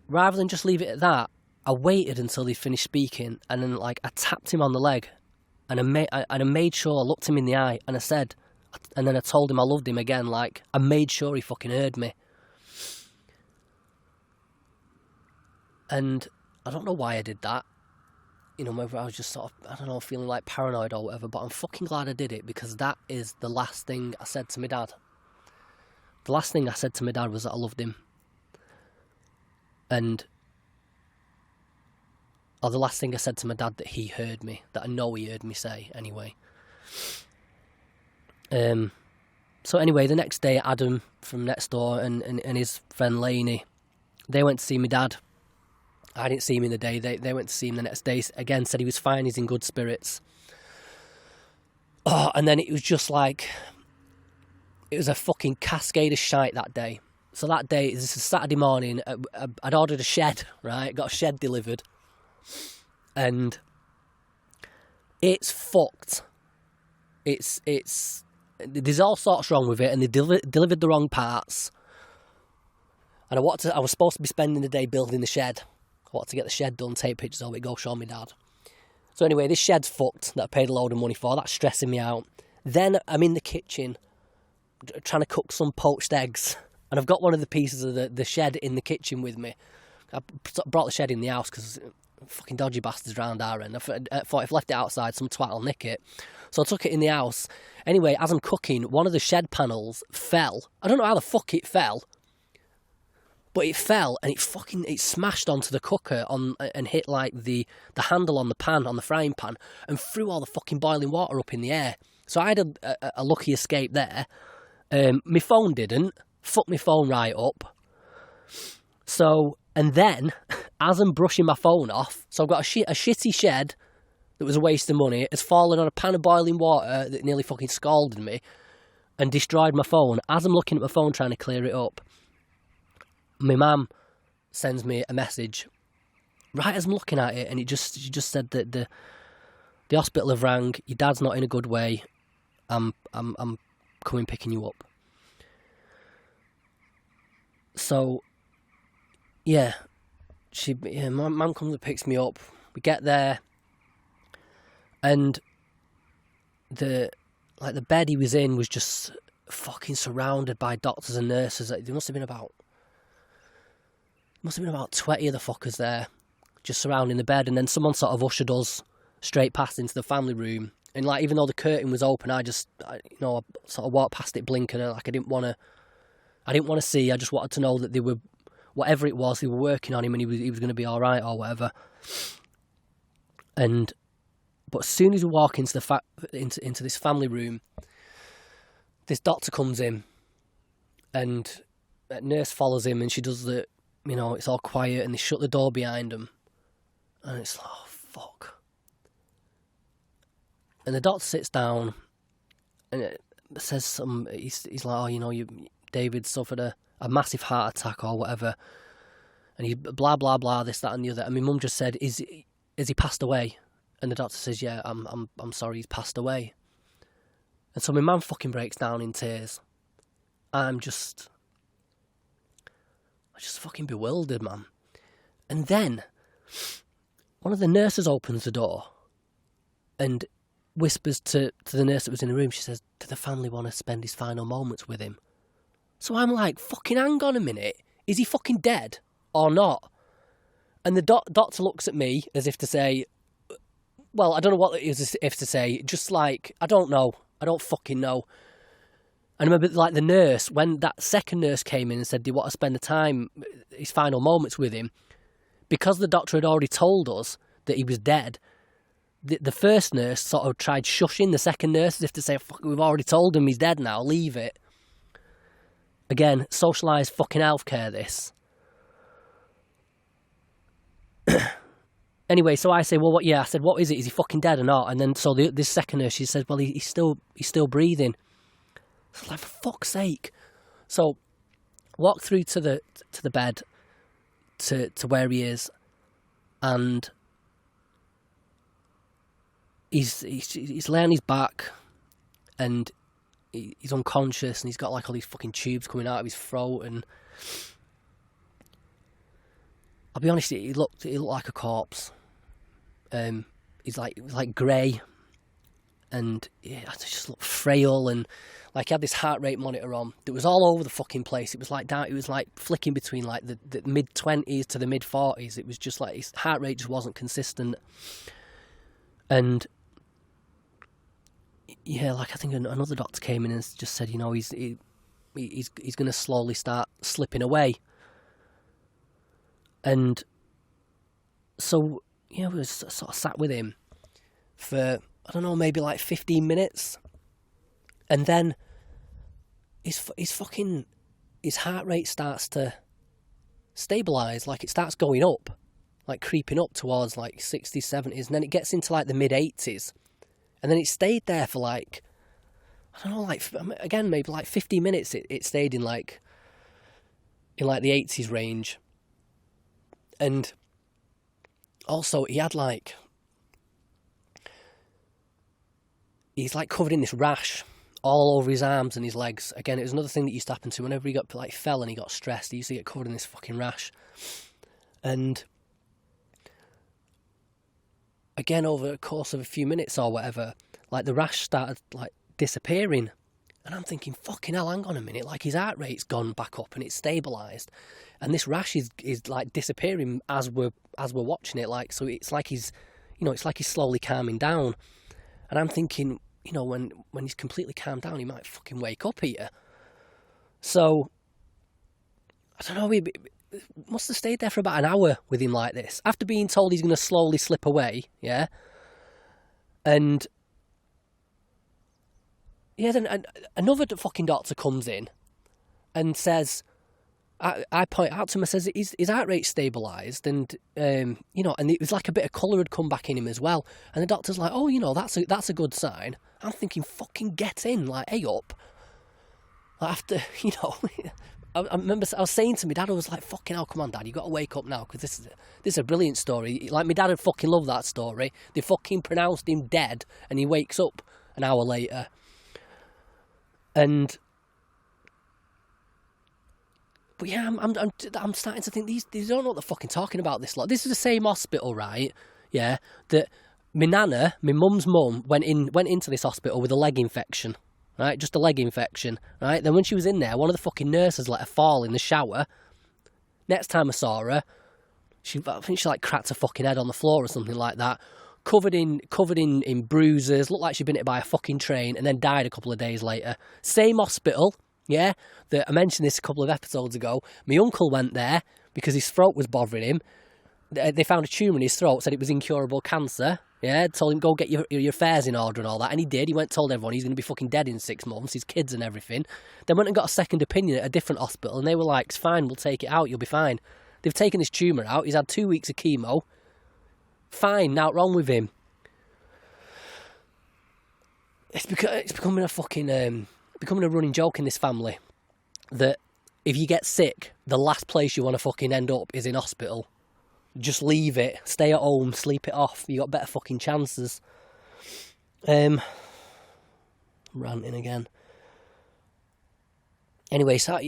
rather than just leave it at that, I waited until they finished speaking, and then I tapped him on the leg, and I made sure I looked him in the eye, and I said, and then I told him I loved him again. I made sure he fucking heard me. And I don't know why I did that. Whether I was just sort of, I don't know, feeling paranoid or whatever, but I'm fucking glad I did it, because that is the last thing I said to my dad. The last thing I said to my dad was that I loved him. Or the last thing I said to my dad that he heard me, that I know he heard me say anyway. So anyway, the next day, Adam from next door and his friend Lainey, they went to see my dad. I didn't see him in the day. They went to see him the next day. Again, said he was fine, he's in good spirits. Oh, and then it was just it was a fucking cascade of shite that day. So that day, this is Saturday morning, I'd ordered a shed, right? Got a shed delivered. And it's fucked. There's all sorts wrong with it, and they delivered the wrong parts. And I was supposed to be spending the day building the shed. I wanted to get the shed done, take pictures of it, go show my dad. So anyway, this shed's fucked that I paid a load of money for. That's stressing me out. Then I'm in the kitchen trying to cook some poached eggs. And I've got one of the pieces of the shed in the kitchen with me. I brought the shed in the house because fucking dodgy bastards around our end. I thought if I left it outside, some twat will nick it. So I took it in the house. Anyway, as I'm cooking, one of the shed panels fell. I don't know how the fuck it fell. But it fell and it smashed onto the cooker and hit the handle on the pan, on the frying pan, and threw all the fucking boiling water up in the air. So I had a lucky escape there. My phone didn't. Fucked my phone right up. So, and then, as I'm brushing my phone off, so I've got a shitty shed that was a waste of money. It's fallen on a pan of boiling water that nearly fucking scalded me and destroyed my phone. As I'm looking at my phone trying to clear it up, my mum sends me a message right as I'm looking at it, and she just said that the hospital have rang. Your dad's not in a good way. I'm coming picking you up. So yeah, my mum comes and picks me up. We get there, and the bed he was in was just fucking surrounded by doctors and nurses. There must have been about 20 of the fuckers there, just surrounding the bed, and then someone sort of ushered us straight past into the family room. And even though the curtain was open, I sort of walked past it blinking, and I didn't want to see. I just wanted to know that they were, whatever it was, they were working on him, and he was going to be all right or whatever. But as soon as we walk into into this family room, this doctor comes in, and a nurse follows him, and she does the. It's all quiet, and they shut the door behind them. And it's like, oh, fuck. And the doctor sits down, and it says he's like, oh, David suffered a massive heart attack or whatever. And he blah, blah, blah, this, that, and the other. And my mum just said, is he passed away? And the doctor says, yeah, I'm sorry, he's passed away. And so my mum fucking breaks down in tears. I'm just fucking bewildered, man. And then one of the nurses opens the door and whispers to the nurse that was in the room. She says, do the family want to spend his final moments with him? So I'm like, fucking hang on a minute. Is he fucking dead or not? And the doctor looks at me as if to say, well, I don't know what it is as if to say, just I don't know. I don't fucking know. And I remember, the nurse, when that second nurse came in and said, do you want to spend the time, his final moments with him? Because the doctor had already told us that he was dead, the first nurse sort of tried shushing the second nurse as if to say, fuck, we've already told him he's dead now, leave it. Again, socialised fucking healthcare, this. Anyway, so I say, well, what? Yeah, I said, what is it? Is he fucking dead or not? And then, so this second nurse, she said, well, he's still breathing. It's like, for fuck's sake. So, walk through to the bed, to where he is, and he's laying on his back, and he's unconscious, and he's got like all these fucking tubes coming out of his throat, and I'll be honest, he looked like a corpse. He's like grey, and he just looked frail, and like he had this heart rate monitor on that was all over the fucking place. It was like flicking between like the mid-20s to the mid-40s. It was just like his heart rate just wasn't consistent. And yeah, like I think another doctor came in and just said, you know, he's going to slowly start slipping away. And so, yeah, we sort of sat with him for, I don't know, maybe like 15 minutes. And then his heart rate starts to stabilise, like it starts going up, like creeping up towards like 60s, 70s, and then it gets into like the mid-80s. And then it stayed there for like, I don't know, like, again, maybe like 50 minutes it stayed in the 80s range. And also he had like, he's like covered in this rash all over his arms and his legs. Again, it was another thing that used to happen to him whenever he got like fell and he got stressed. He used to get covered in this fucking rash. And again, over the course of a few minutes or whatever, like the rash started like disappearing. And I'm thinking, fucking hell, hang on a minute, like his heart rate's gone back up and it's stabilised. And this rash is like disappearing as we're watching it, like, so it's like he's slowly calming down. And I'm thinking, you know, when he's completely calmed down, he might fucking wake up here. So, I don't know, he must have stayed there for about an hour with him like this. After being told he's going to slowly slip away, yeah? And, yeah, then another fucking doctor comes in and says, I point out to him, I says, his heart rate stabilised, and, you know, and it was like a bit of colour had come back in him as well. And the doctor's like, oh, you know, that's a good sign. I'm thinking, fucking get in, like, hey up. After, you know, I remember I was saying to my dad, I was like, fucking hell, come on, Dad, you got to wake up now, because this is a brilliant story. Like, my dad would fucking love that story. They fucking pronounced him dead, and he wakes up an hour later. And, but yeah, I'm starting to think these don't know what they're fucking talking about, this lot. This is the same hospital, right? Yeah, that my nana, my mum's mum, went into this hospital with a leg infection, right? Just a leg infection, right? Then when she was in there, one of the fucking nurses let her fall in the shower. Next time I saw her, I think she like cracked her fucking head on the floor or something like that. Covered in bruises, looked like she'd been hit by a fucking train, and then died a couple of days later. Same hospital, yeah, that I mentioned this a couple of episodes ago. My uncle went there because his throat was bothering him. They found a tumour in his throat, said it was incurable cancer, yeah, told him go get your affairs in order and all that, and he did. He went and told everyone he's going to be fucking dead in 6 months, his kids and everything. Then went and got a second opinion at a different hospital, and they were like, it's fine, we'll take it out, you'll be fine. They've taken this tumour out, he's had 2 weeks of chemo. Fine, now wrong with him. It's becoming a fucking becoming a running joke in this family that if you get sick, the last place you want to fucking end up is in hospital. Just leave it, stay at home, sleep it off. You got better fucking chances. Ranting again. Anyway, so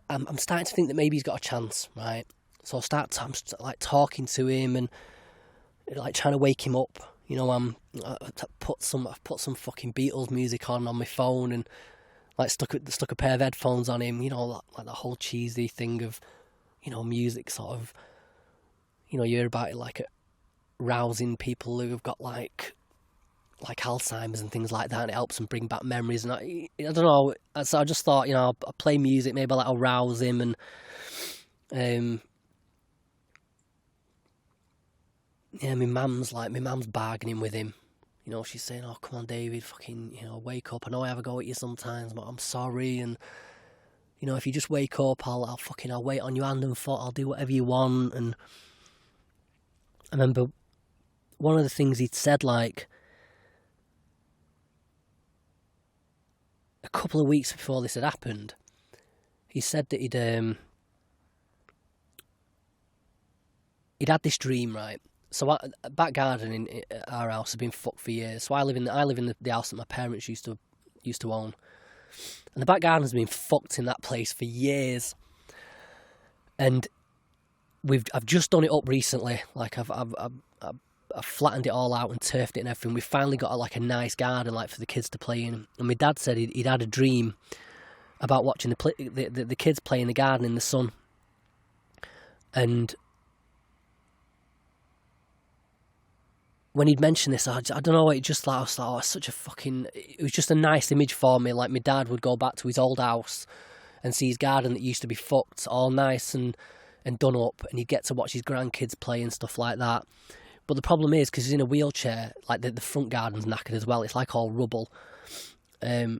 I'm starting to think that maybe he's got a chance, right? So I'm like talking to him and like trying to wake him up. You know, I've put some fucking Beatles music on my phone and like stuck a pair of headphones on him. You know, like the whole cheesy thing of, you know, music sort of, you know, you hear about it like rousing people who have got like Alzheimer's and things like that, and it helps them bring back memories. And I don't know, so I just thought, you know, I'll play music, maybe I'll rouse him, and yeah, my mum's bargaining with him. You know, she's saying, oh, come on, David, fucking, you know, wake up. I know I have a go at you sometimes, but I'm sorry. And, you know, if you just wake up, I'll wait on your hand and foot. I'll do whatever you want. And I remember one of the things he'd said, like, a couple of weeks before this had happened, he said that he'd had this dream, right? So back garden in our house has been fucked for years. So I live in the house that my parents used to own, and the back garden has been fucked in that place for years. And I've just done it up recently. Like I've flattened it all out and turfed it and everything. We finally got like a nice garden like for the kids to play in. And my dad said he'd had a dream about watching the kids play in the garden in the sun. And when he'd mentioned this, I don't know, it just like, I was like, oh, it's such a fucking... It was just a nice image for me. Like, my dad would go back to his old house and see his garden that used to be fucked, all nice and done up, and he'd get to watch his grandkids play and stuff like that. But the problem is, because he's in a wheelchair, like, the front garden's knackered as well. It's like all rubble. There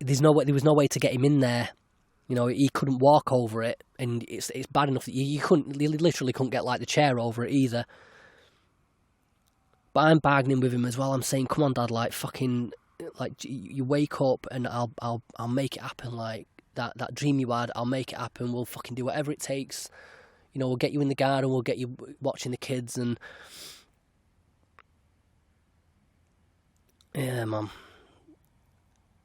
was no way to get him in there. You know, he couldn't walk over it, and it's bad enough that you literally couldn't get like the chair over it either. But I'm bargaining with him as well. I'm saying, "Come on, Dad, like fucking, like you wake up and I'll make it happen. Like that dream you had, I'll make it happen. We'll fucking do whatever it takes. You know, we'll get you in the garden, we'll get you watching the kids, and yeah, man."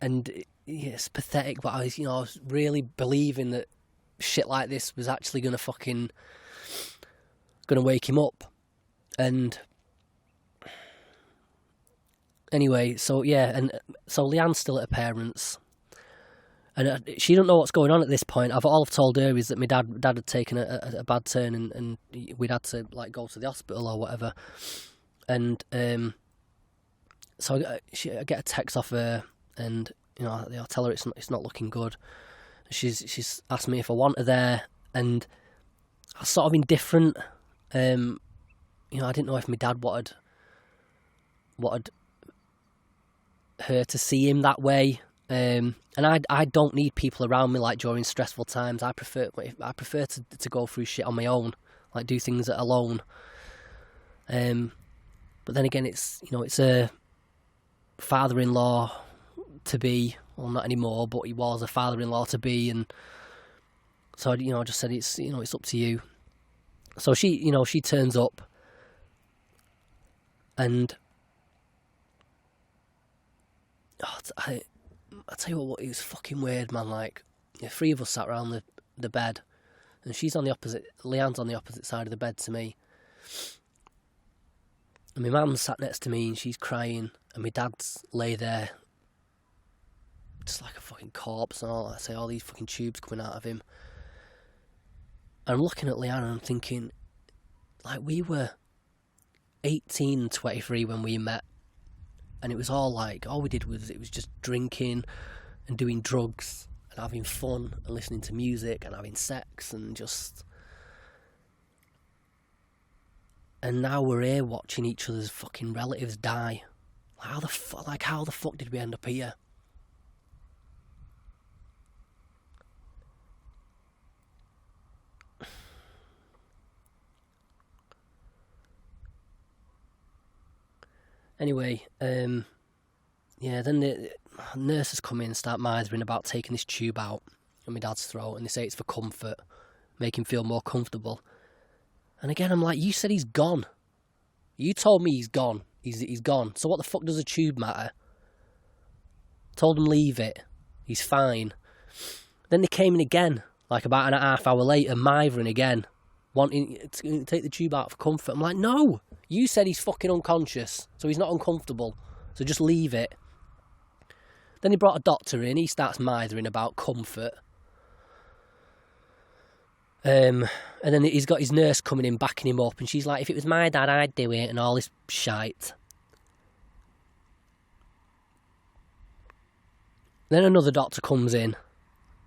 And yeah, it's pathetic, but I was really believing that shit like this was actually gonna wake him up. And anyway, so yeah, and so Leanne's still at her parents', and she don't know what's going on at this point. All I've told her is that my dad had taken a bad turn, and we'd had to like go to the hospital or whatever. And so I get a text off her, and I tell her it's not looking good. She's asked me if I want her there, and I was sort of indifferent. I didn't know if my dad wanted her to see him that way. And I don't need people around me like during stressful times. I prefer to go through shit on my own, like do things alone. But then again, it's a father-in-law to be, well, not anymore, but he was a father-in-law to be, and so I just said it's up to you. So she turns up, and I tell you what, it was fucking weird, man. Like, the three of us sat around the bed, and Leanne's on the opposite side of the bed to me, and my mum sat next to me and she's crying, and my dad's lay there just like a fucking corpse, and all these fucking tubes coming out of him. And I'm looking at Leanne and I'm thinking, like, we were 18 and 23 when we met, and it was all like, all we did was just drinking and doing drugs and having fun and listening to music and having sex and just... And now we're here watching each other's fucking relatives die. How the fuck did we end up here? Anyway, then the nurses come in and start mithering about taking this tube out of my dad's throat, and they say it's for comfort, make him feel more comfortable. And again, I'm like, you said he's gone. You told me he's gone. He's gone. So what the fuck does a tube matter? Told him leave it. He's fine. Then they came in again, like about an half hour later, mithering again, wanting to take the tube out for comfort. I'm like, no. You said he's fucking unconscious, so he's not uncomfortable. So just leave it. Then he brought a doctor in. He starts mithering about comfort. And then he's got his nurse coming in, backing him up, and she's like, if it was my dad, I'd do it, and all this shite. Then another doctor comes in,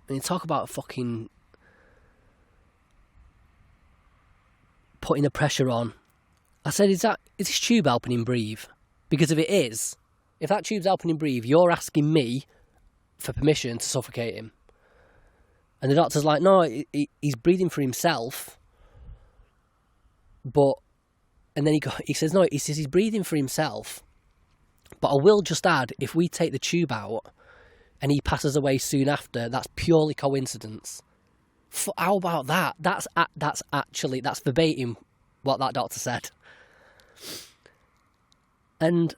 and you talk about fucking putting the pressure on. I said, is this tube helping him breathe? Because if it is, if that tube's helping him breathe, you're asking me for permission to suffocate him. And the doctor's like, no, he's breathing for himself. And then he says, no, he's breathing for himself. But I will just add, if we take the tube out and he passes away soon after, that's purely coincidence. How about that? That's verbatim what that doctor said. And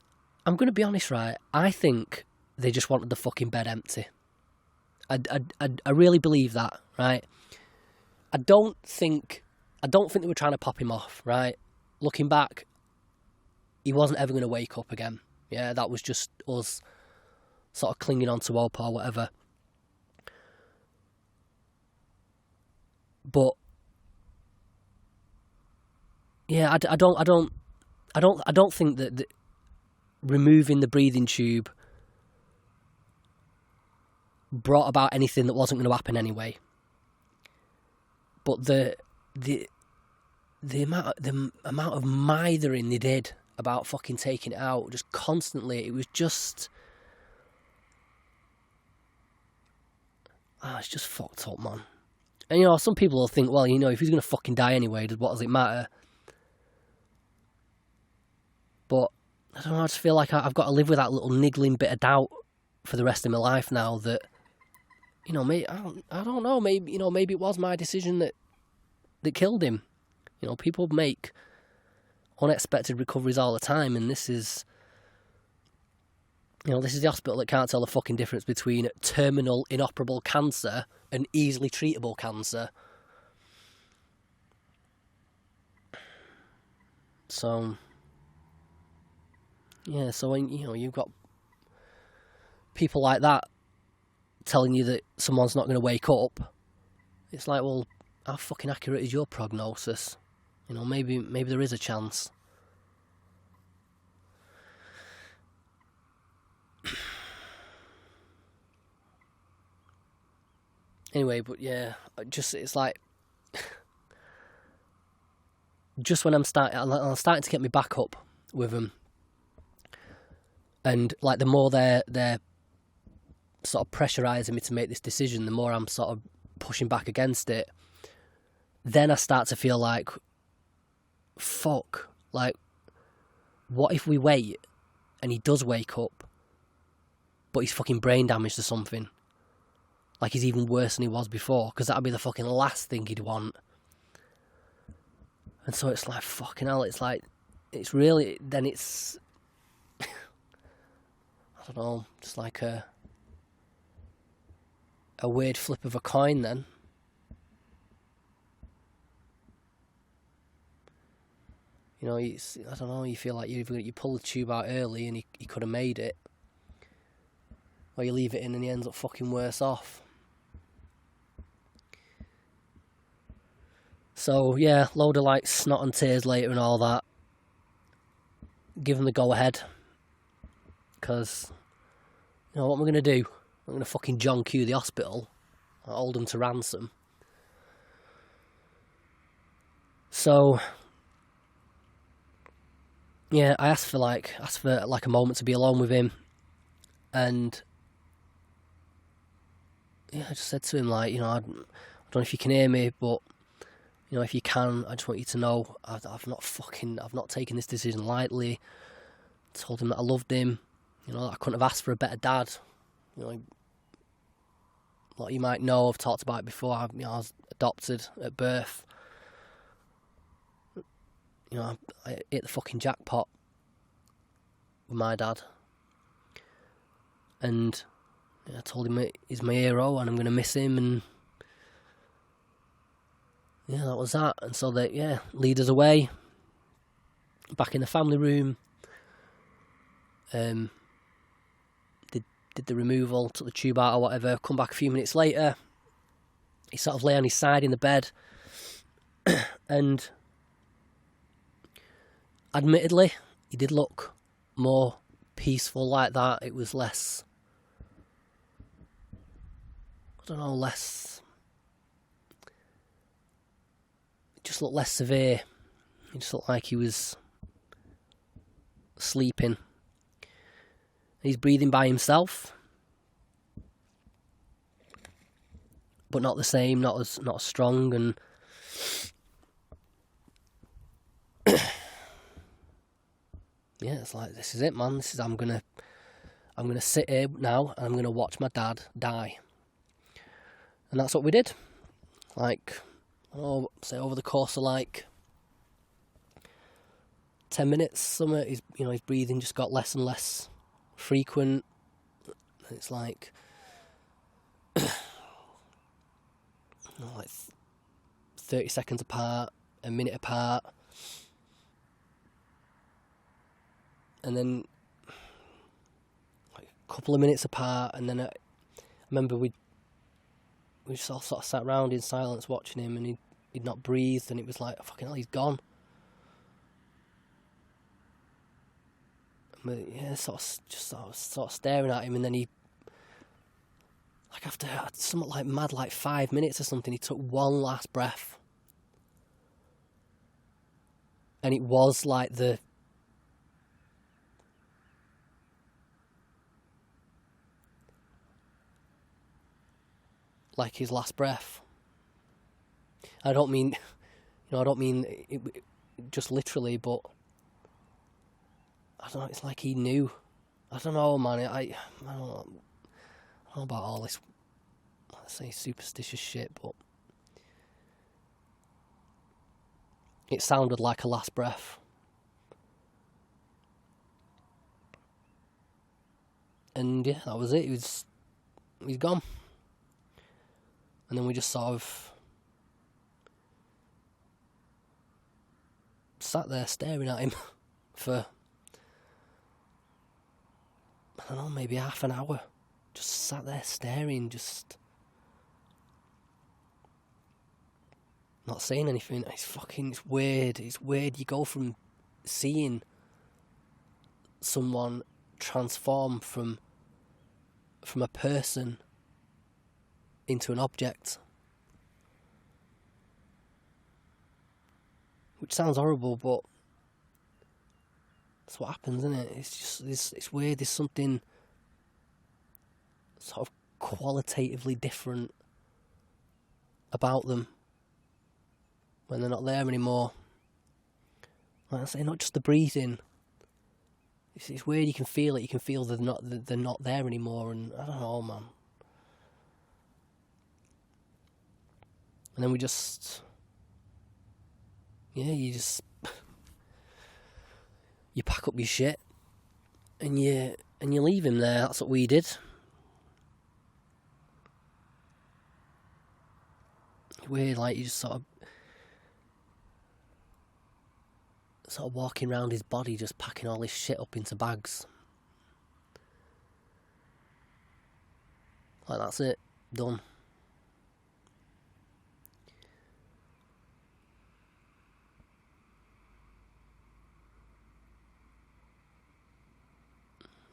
I'm going to be honest, right? I think they just wanted the fucking bed empty. I really believe that, right? I don't think they were trying to pop him off, right? Looking back, he wasn't ever going to wake up again. Yeah, that was just us sort of clinging on to hope or whatever. But yeah, I don't think that removing the breathing tube brought about anything that wasn't going to happen anyway. But the amount of mithering they did about fucking taking it out, just constantly, it was just, it's just fucked up, man. And you know, some people will think, well, you know, if he's gonna fucking die anyway, what does it matter? But I don't know, I just feel like I've got to live with that little niggling bit of doubt for the rest of my life now that, you know, maybe, I don't know, maybe, you know, maybe it was my decision that killed him. You know, people make unexpected recoveries all the time, and this is, you know, this is the hospital that can't tell the fucking difference between terminal inoperable cancer and easily treatable cancer. So, yeah, so when, you know, you've got people like that telling you that someone's not going to wake up, it's like, well, how fucking accurate is your prognosis? You know, maybe there is a chance. Anyway, but yeah, it's like, just when I'm starting to get me back up with them, and like the more they're sort of pressurising me to make this decision, the more I'm sort of pushing back against it. Then I start to feel like, fuck, like, what if we wait and he does wake up, but he's fucking brain damaged or something? Like, he's even worse than he was before, because that'd be the fucking last thing he'd want. And so it's like, fucking hell, it's like, it's really, then it's, I don't know, just like a weird flip of a coin then. You know, I don't know, you feel like you pull the tube out early and he could have made it, or you leave it in and he ends up fucking worse off. So yeah, load of like snot and tears later and all that. Give him the go ahead, because, you know, what am I going to do? I'm going to fucking John Q the hospital, hold him to ransom. So yeah, I asked for like a moment to be alone with him, and yeah, I just said to him, like, you know, I don't know if you can hear me, but, you know, if you can, I just want you to know I've not taken this decision lightly. I told him that I loved him, you know, that I couldn't have asked for a better dad. You know, like you might know, I've talked about it before, I was adopted at birth. You know, I hit the fucking jackpot with my dad. And I told him he's my hero and I'm going to miss him, and yeah, that was that. And so they, yeah, lead us away, back in the family room, did the removal, took the tube out or whatever, come back a few minutes later, he sort of lay on his side in the bed, and admittedly, he did look more peaceful like that. It was less, I don't know, less, it just looked less severe. It just looked like he was sleeping. He's breathing by himself, but not the same, not as strong, and yeah, it's like, this is it, man. This is, I'm gonna sit here now and I'm gonna watch my dad die, and that's what we did. like, I don't know, say over the course of like 10 minutes, something, his breathing just got less and less frequent. It's like, like 30 seconds apart, a minute apart, and then like a couple of minutes apart, and then I remember we just all sort of sat around in silence watching him, and he'd not breathed, and it was like, fucking hell, he's gone. But yeah, sort of staring at him, and then he, like after something like mad, like 5 minutes or something, he took one last breath, and it was like his last breath. I don't mean it just literally, but I don't know. It's like he knew. I don't know, man. I don't know about all this, let's say, superstitious shit, but it sounded like a last breath. And yeah, that was it. He's gone. And then we just sort of sat there staring at him for, I don't know, maybe half an hour. Just sat there staring, just not saying anything. It's weird. It's weird. You go from seeing someone transform from a person into an object, which sounds horrible, but that's what happens, isn't it? It's just it's weird. There's something sort of qualitatively different about them when they're not there anymore. Like I say, not just the breathing. It's weird. You can feel it. You can feel they're not there anymore, and I don't know, man. And then we just, yeah, you pack up your shit and you leave him there. That's what we did. Weird, like you just sort of walking around his body, just packing all his shit up into bags. Like, that's it, done.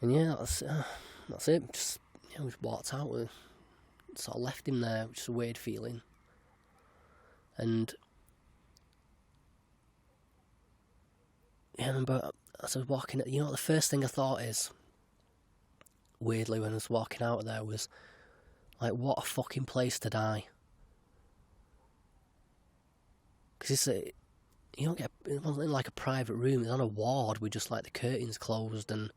And yeah, that's it. Just, we just walked out. We sort of left him there, which is a weird feeling. And yeah, I remember as I was walking, the first thing I thought is, weirdly, when I was walking out of there, was like, what a fucking place to die. Because it wasn't like a private room. It's on a ward with just like the curtains closed, and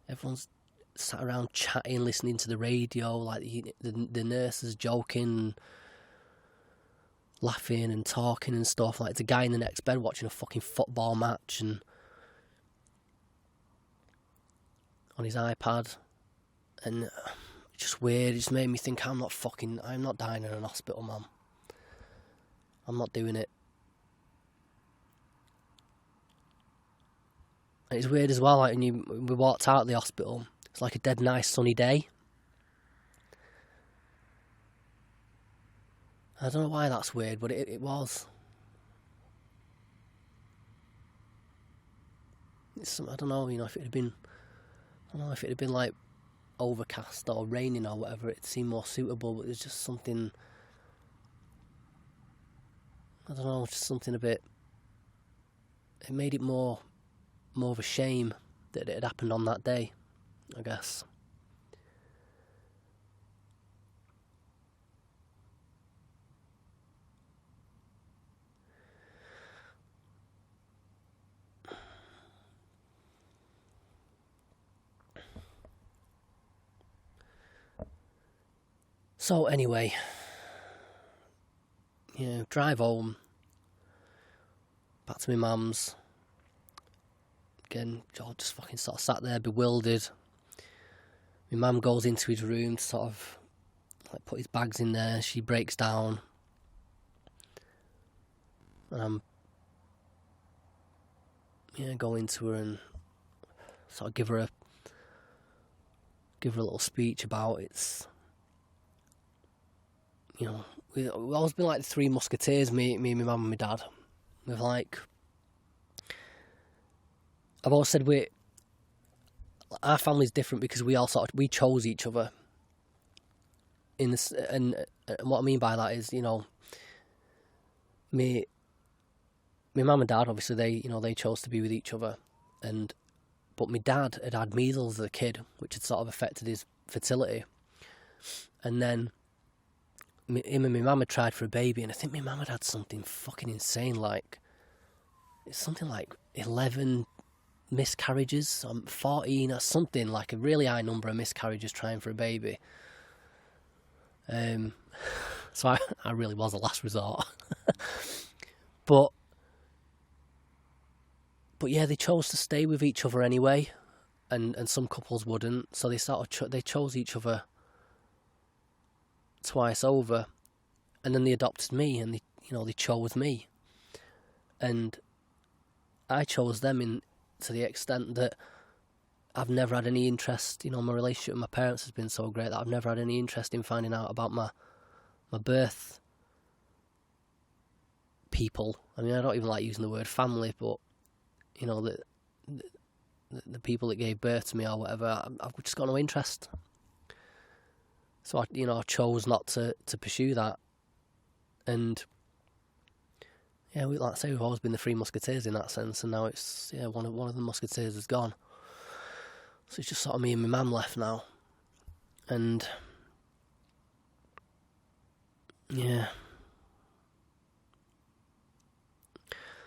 everyone's sat around chatting, listening to the radio, like the nurses joking, laughing and talking and stuff. Like, the guy in the next bed watching a fucking football match and on his iPad, and it's just weird. It just made me think, I'm not dying in an hospital, man. I'm not doing it. And it's weird as well, like when we walked out of the hospital, it's like a dead nice sunny day. I don't know why that's weird, but it was. I don't know, if it had been, like overcast or raining or whatever, it seemed more suitable, but there's just something, I don't know, just something a bit, it made it more of a shame that it had happened on that day, I guess. So anyway, drive home, back to my mum's. Again, Joel just fucking sort of sat there bewildered. My mum goes into his room to sort of like put his bags in there. She breaks down, and I'm going to her and sort of give her a little speech about it's. We've always been like the three musketeers, me, my mum and my dad. We've like, I've always said our family's different because we chose each other. In this, and what I mean by that is, my mum and dad, obviously they chose to be with each other, but my dad had measles as a kid, which had sort of affected his fertility, and then him and my mum had tried for a baby, and I think my mum had something fucking insane, like it's something like 11 miscarriages, 14 or something, like a really high number of miscarriages trying for a baby. So I really was a last resort. but yeah, they chose to stay with each other anyway, and some couples wouldn't, so they chose each other twice over, and then they adopted me, and they chose me, and I chose them to the extent that I've never had any interest. My relationship with my parents has been so great that I've never had any interest in finding out about my birth people. I mean, I don't even like using the word family, but the people that gave birth to me or whatever, I've just got no interest. So I chose not to pursue that, and like I say, we've always been the three musketeers in that sense, and now it's one of the musketeers is gone. So it's just sort of me and my mum left now, and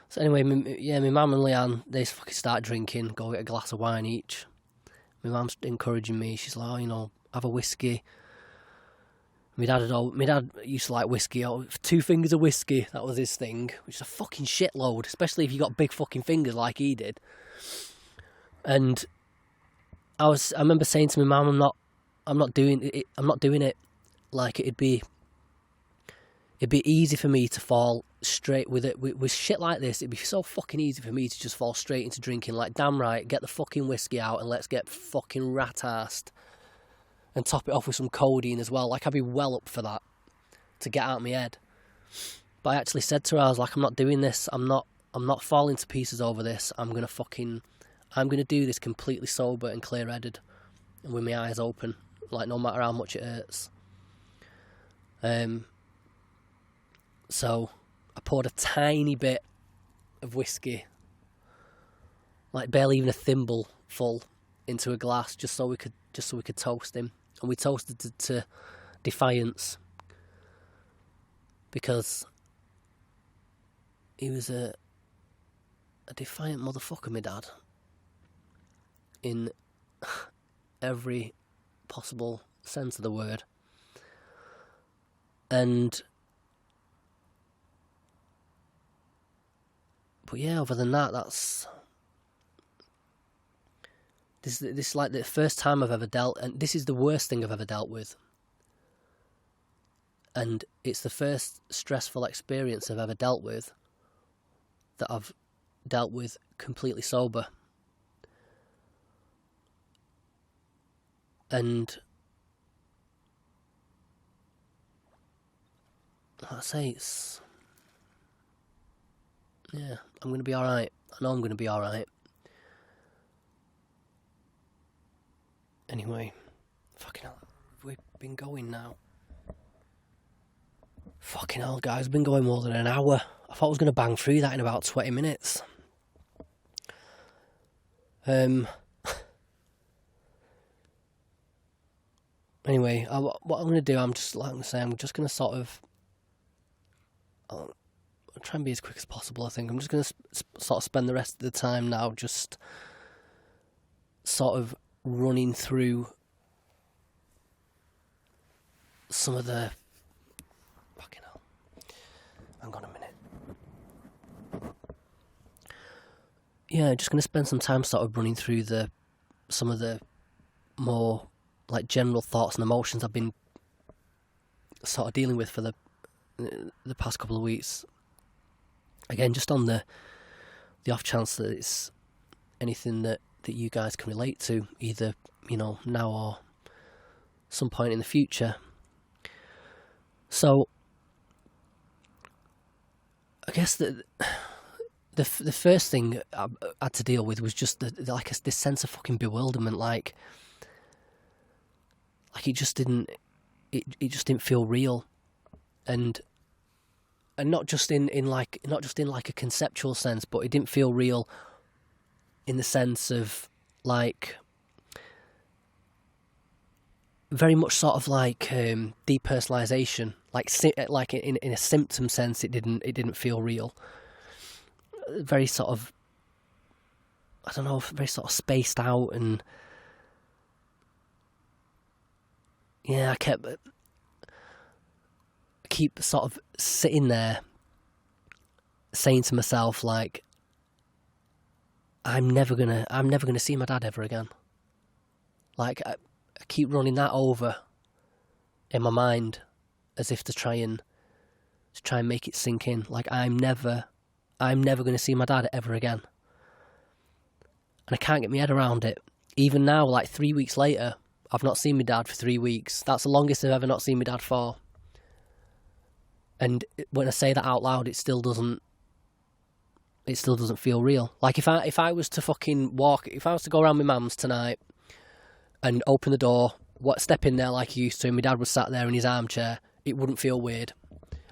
So anyway, my mum and Leanne, they fucking start drinking, go get a glass of wine each. My mum's encouraging me. She's like, have a whiskey. My dad used to like whiskey. 2 fingers of whiskey, that was his thing, which is a fucking shitload, especially if you got big fucking fingers like he did. And I remember saying to my mum, I'm not doing it. Like it'd be easy for me to fall straight with it. With shit like this, it'd be so fucking easy for me to just fall straight into drinking. Like, damn right, get the fucking whiskey out and let's get fucking rat-arsed. And top it off with some codeine as well. Like, I'd be well up for that, to get out of my head. But I actually said to her, I was like, I'm not doing this. I'm not falling to pieces over this. I'm gonna do this completely sober and clear-headed, and with my eyes open. Like, no matter how much it hurts. So I poured a tiny bit of whiskey, like barely even a thimble full, into a glass, just so we could toast him. And we toasted to defiance, because he was a defiant motherfucker, my dad, in every possible sense of the word. But yeah, other than that, this is like the first time I've ever dealt, and this is the worst thing I've ever dealt with. And it's the first stressful experience I've ever dealt with that I've dealt with completely sober. And like I say, I'm going to be alright. I know I'm going to be alright. Anyway, fucking hell, we've been going now. Fucking hell, guys, been going more than an hour. I thought I was going to bang through that in about 20 minutes. Anyway, what I'm going to do, I'm just going to sort of... I'll try and be as quick as possible, I think. I'm just going to sort of spend the rest of the time now just sort of running through some of the... Fucking hell. just going to spend some time sort of running through some of the more like general thoughts and emotions I've been sort of dealing with for the past couple of weeks. Again, just on the off chance that it's anything that you guys can relate to, either, you know, now or some point in the future. So I guess the first thing I had to deal with was just this sense of fucking bewilderment, like it just didn't feel real, and not just in like a conceptual sense, but it didn't feel real in the sense of like very much sort of like depersonalization, like in a symptom sense. It didn't feel real. Very sort of, I don't know, very sort of spaced out, and yeah, I keep sort of sitting there saying to myself, like, I'm never gonna see my dad ever again. Like, I keep running that over in my mind as if to try and make it sink in. Like, I'm never gonna see my dad ever again. And I can't get my head around it. Even now, like 3 weeks later, I've not seen my dad for 3 weeks. That's the longest I've ever not seen my dad for. And when I say that out loud, it still doesn't feel real. Like if I was to fucking if I was to go around my mum's tonight and open the door, step in there like he used to, and my dad was sat there in his armchair, it wouldn't feel weird.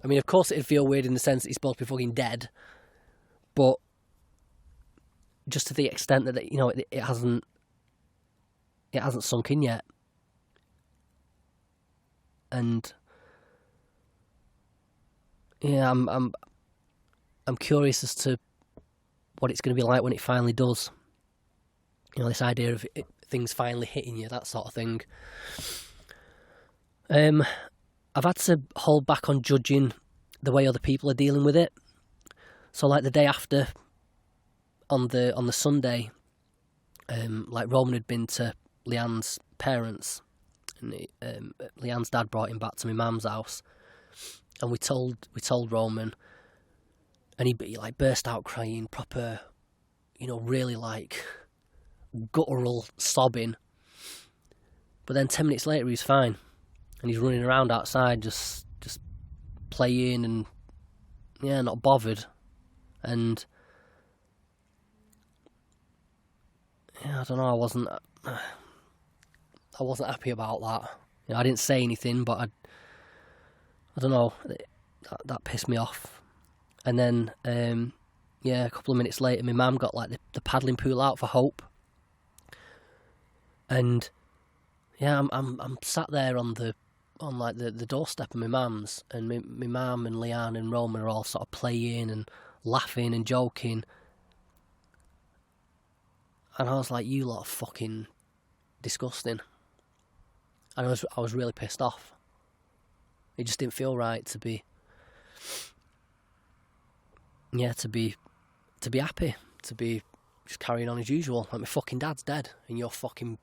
I mean, of course it'd feel weird in the sense that he's supposed to be fucking dead, but just to the extent that, you know, it hasn't sunk in yet. And yeah, I'm curious as to what it's going to be like when it finally does. You know, this idea of things finally hitting you, that sort of thing. I've had to hold back on judging the way other people are dealing with it. So, like the day after, on the Sunday, like Roman had been to Leanne's parents, and Leanne's dad brought him back to my mum's house, and we told Roman, and he like burst out crying, proper, you know, really like guttural sobbing. But then 10 minutes later, he was fine, and he's running around outside, just playing, and yeah, not bothered. And yeah, I don't know. I wasn't happy about that. You know, I didn't say anything, but I don't know. That pissed me off. And then a couple of minutes later, my mum got like the paddling pool out for Hope. And yeah, I'm sat there on the doorstep of my mum's, and my mum and Leanne and Roman are all sort of playing and laughing and joking. And I was like, you lot are fucking disgusting. And I was really pissed off. It just didn't feel right to be happy, to be just carrying on as usual. Like, my fucking dad's dead, and you're fucking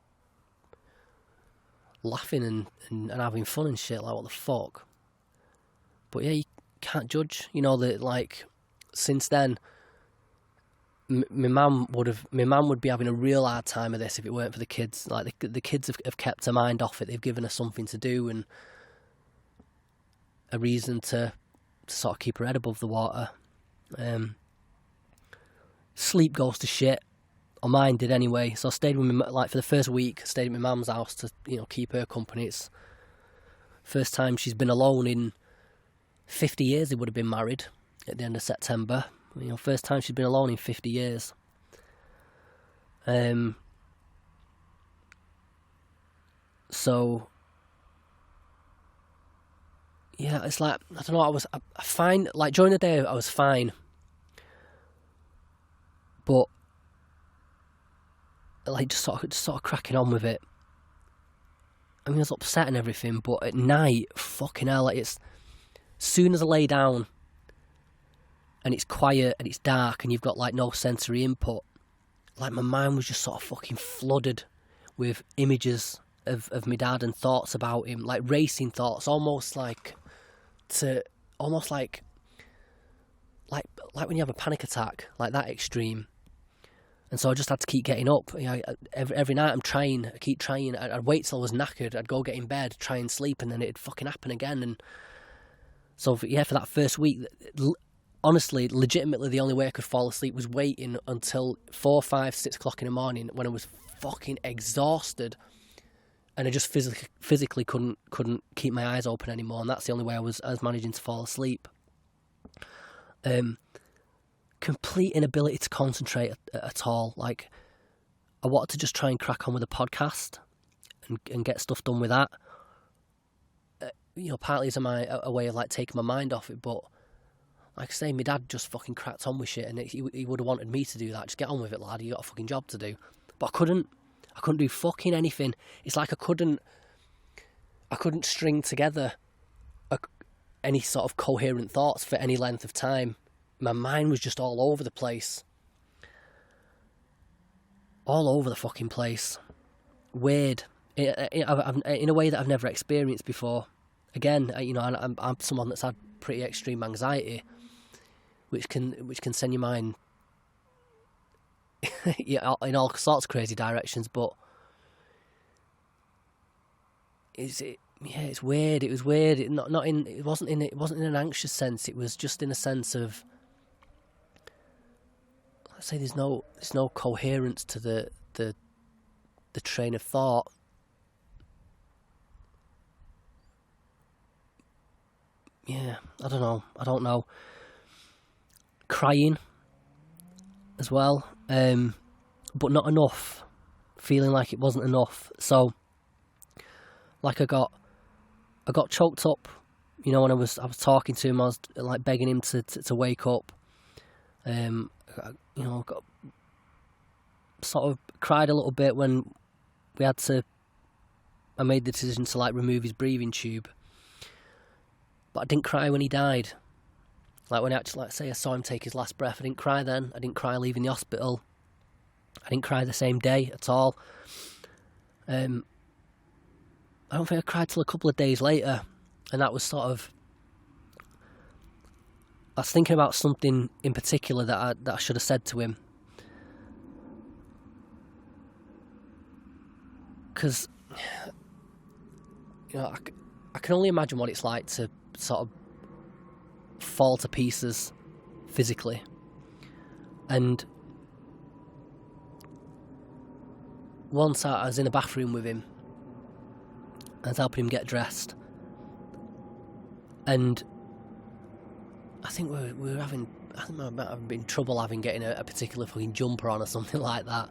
laughing and having fun and shit. Like, what the fuck? But yeah, you can't judge. You know that, like, since then, my mum would be having a real hard time of this if it weren't for the kids. Like, the kids have kept her mind off it. They've given her something to do and a reason to sort of keep her head above the water. Sleep goes to shit, or mine did anyway. So I stayed with for the first week, I stayed at my mum's house to, you know, keep her company. It's first time she's been alone in 50 years. They would have been married at the end of September. You know, first time she's been alone in 50 years. So yeah, it's like, I don't know, I was fine. Like, during the day I was fine, but like just sort of cracking on with it. I mean, I was upset and everything, but at night, fucking hell, like, it's as soon as I lay down and it's quiet and it's dark and you've got like no sensory input, like my mind was just sort of fucking flooded with images of my dad and thoughts about him, like racing thoughts, almost like when you have a panic attack, like that extreme. And so I just had to keep getting up. Every night I keep trying. I'd wait till I was knackered. I'd go get in bed, try and sleep, and then it'd fucking happen again. And so, for that first week, honestly, legitimately, the only way I could fall asleep was waiting until 4, 5, 6 o'clock in the morning when I was fucking exhausted. And I just physically couldn't keep my eyes open anymore. And that's the only way I was managing to fall asleep. Complete inability to concentrate at all. Like, I wanted to just try and crack on with the podcast and get stuff done with that. Partly as a way of like taking my mind off it, but like I say, my dad just fucking cracked on with shit, and he would have wanted me to do that. Just get on with it, lad. You got a fucking job to do. But I couldn't do fucking anything. It's like I couldn't string together any sort of coherent thoughts for any length of time. My mind was just all over the place. All over the fucking place. Weird. In a way that I've never experienced before. Again, I'm someone that's had pretty extreme anxiety, which can send your mind in all sorts of crazy directions. But it's weird. It was weird. It wasn't in an anxious sense. It was just in a sense of, let's say, there's no coherence to the train of thought. Yeah, I don't know. Crying as well, but not enough. Feeling like it wasn't enough. So, like I got choked up. When I was talking to him, I was like begging him to wake up. Got sort of cried a little bit when I made the decision to like remove his breathing tube. But I didn't cry when he died. Like when I saw him take his last breath, I didn't cry then. I didn't cry leaving the hospital. I didn't cry the same day at all. I don't think I cried till a couple of days later, and that was sort of, I was thinking about something in particular that I should have said to him. Because, I can only imagine what it's like to sort of fall to pieces physically. And once I was in the bathroom with him, I was helping him get dressed, and I think we were having, I think I might have been trouble getting a particular fucking jumper on or something like that.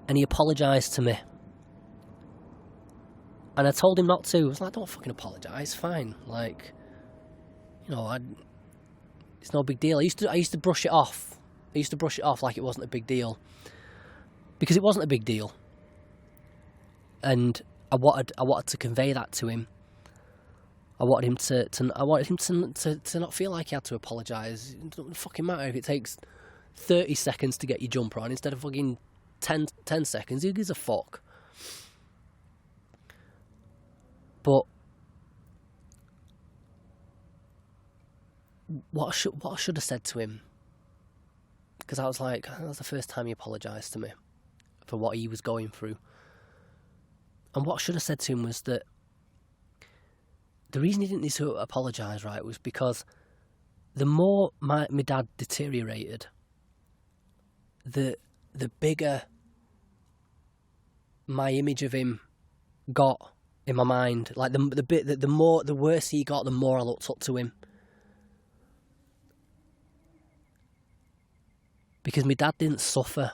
And he apologised to me. And I told him not to. I was like, don't fucking apologise, fine. Like, it's no big deal. I used to brush it off. I used to brush it off like it wasn't a big deal. Because it wasn't a big deal. And I wanted to convey that to him. I wanted him to not feel like he had to apologise. It doesn't fucking matter if it takes 30 seconds to get your jumper on instead of fucking 10 seconds. Who gives a fuck? But what I should have said to him, because I was like, that was the first time he apologised to me for what he was going through. And what I should have said to him was that the reason he didn't need to apologise, right, was because the more my dad deteriorated, the bigger my image of him got in my mind. Like the worse he got, the more I looked up to him. Because my dad didn't suffer.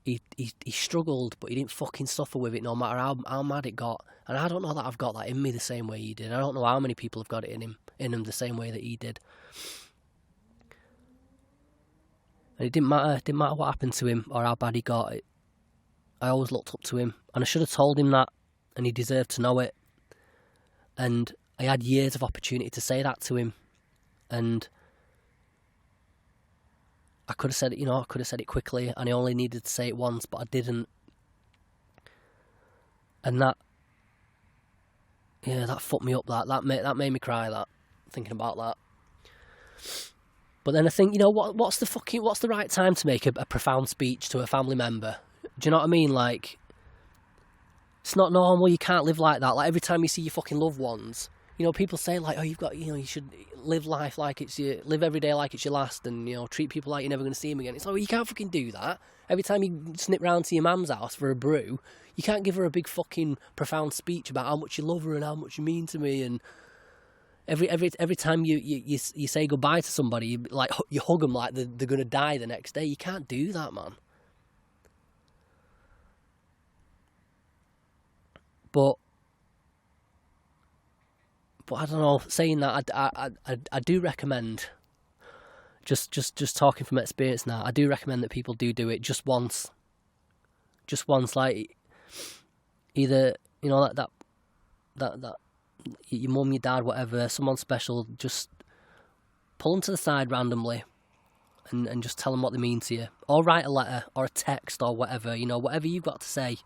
He struggled, but he didn't fucking suffer with it, no matter how mad it got. And I don't know that I've got that in me the same way he did. I don't know how many people have got it in him the same way that he did. And it didn't matter what happened to him or how bad he got. I always looked up to him, and I should have told him that, and he deserved to know it. And I had years of opportunity to say that to him, and I could have said it, you know, I could have said it quickly, and I only needed to say it once, but I didn't. And that fucked me up. That made me cry. That, thinking about that. But then I think, you know, what's the right time to make a profound speech to a family member? Do you know what I mean? Like, it's not normal. You can't live like that. Like, every time you see your fucking loved ones, you know, people say like, oh, you should live life like live every day like it's your last, and, you know, treat people like you're never going to see them again. It's like, well, you can't fucking do that. Every time you snip round to your mum's house for a brew, you can't give her a big fucking profound speech about how much you love her and how much you mean to me. And every time you say goodbye to somebody, you hug them like they're going to die the next day. You can't do that, man. But I don't know. Saying that, I do recommend. Just talking from experience now, I do recommend that people do it just once. Just once, like, either, you know, that your mum, your dad, whatever, someone special, just pull them to the side randomly and just tell them what they mean to you. Or write a letter or a text or whatever, you know, whatever you've got to say.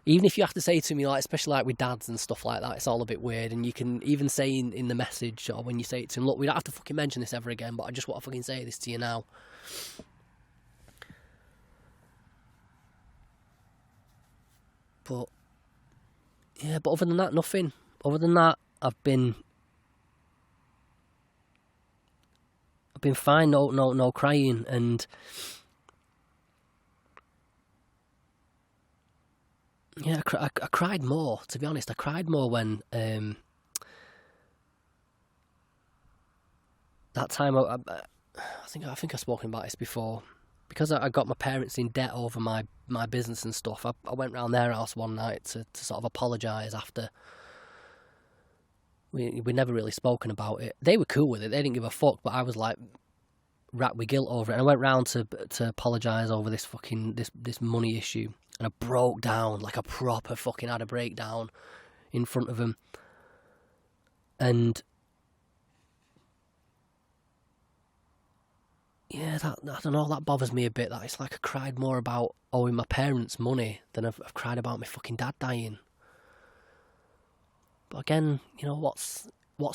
Even if you have to say to me, like, especially like with dads and stuff like that, it's all a bit weird. And you can even say in the message, or when you say it to him, look, we don't have to fucking mention this ever again, but I just want to fucking say this to you now. But yeah, but other than that, nothing. Other than that, I've been fine. No crying. And yeah, I cried more. To be honest, I cried more when that time. I think I've spoken about this before. Because I got my parents in debt over my business and stuff, I went round their house one night to sort of apologise after. We'd never really spoken about it. They were cool with it. They didn't give a fuck, but I was like racked with guilt over it. And I went round to apologise over this fucking this money issue, and I broke down like a proper fucking had a breakdown in front of them. And yeah, I don't know, that bothers me a bit. That it's like I cried more about owing my parents money than I've cried about my fucking dad dying. But again, you know, what's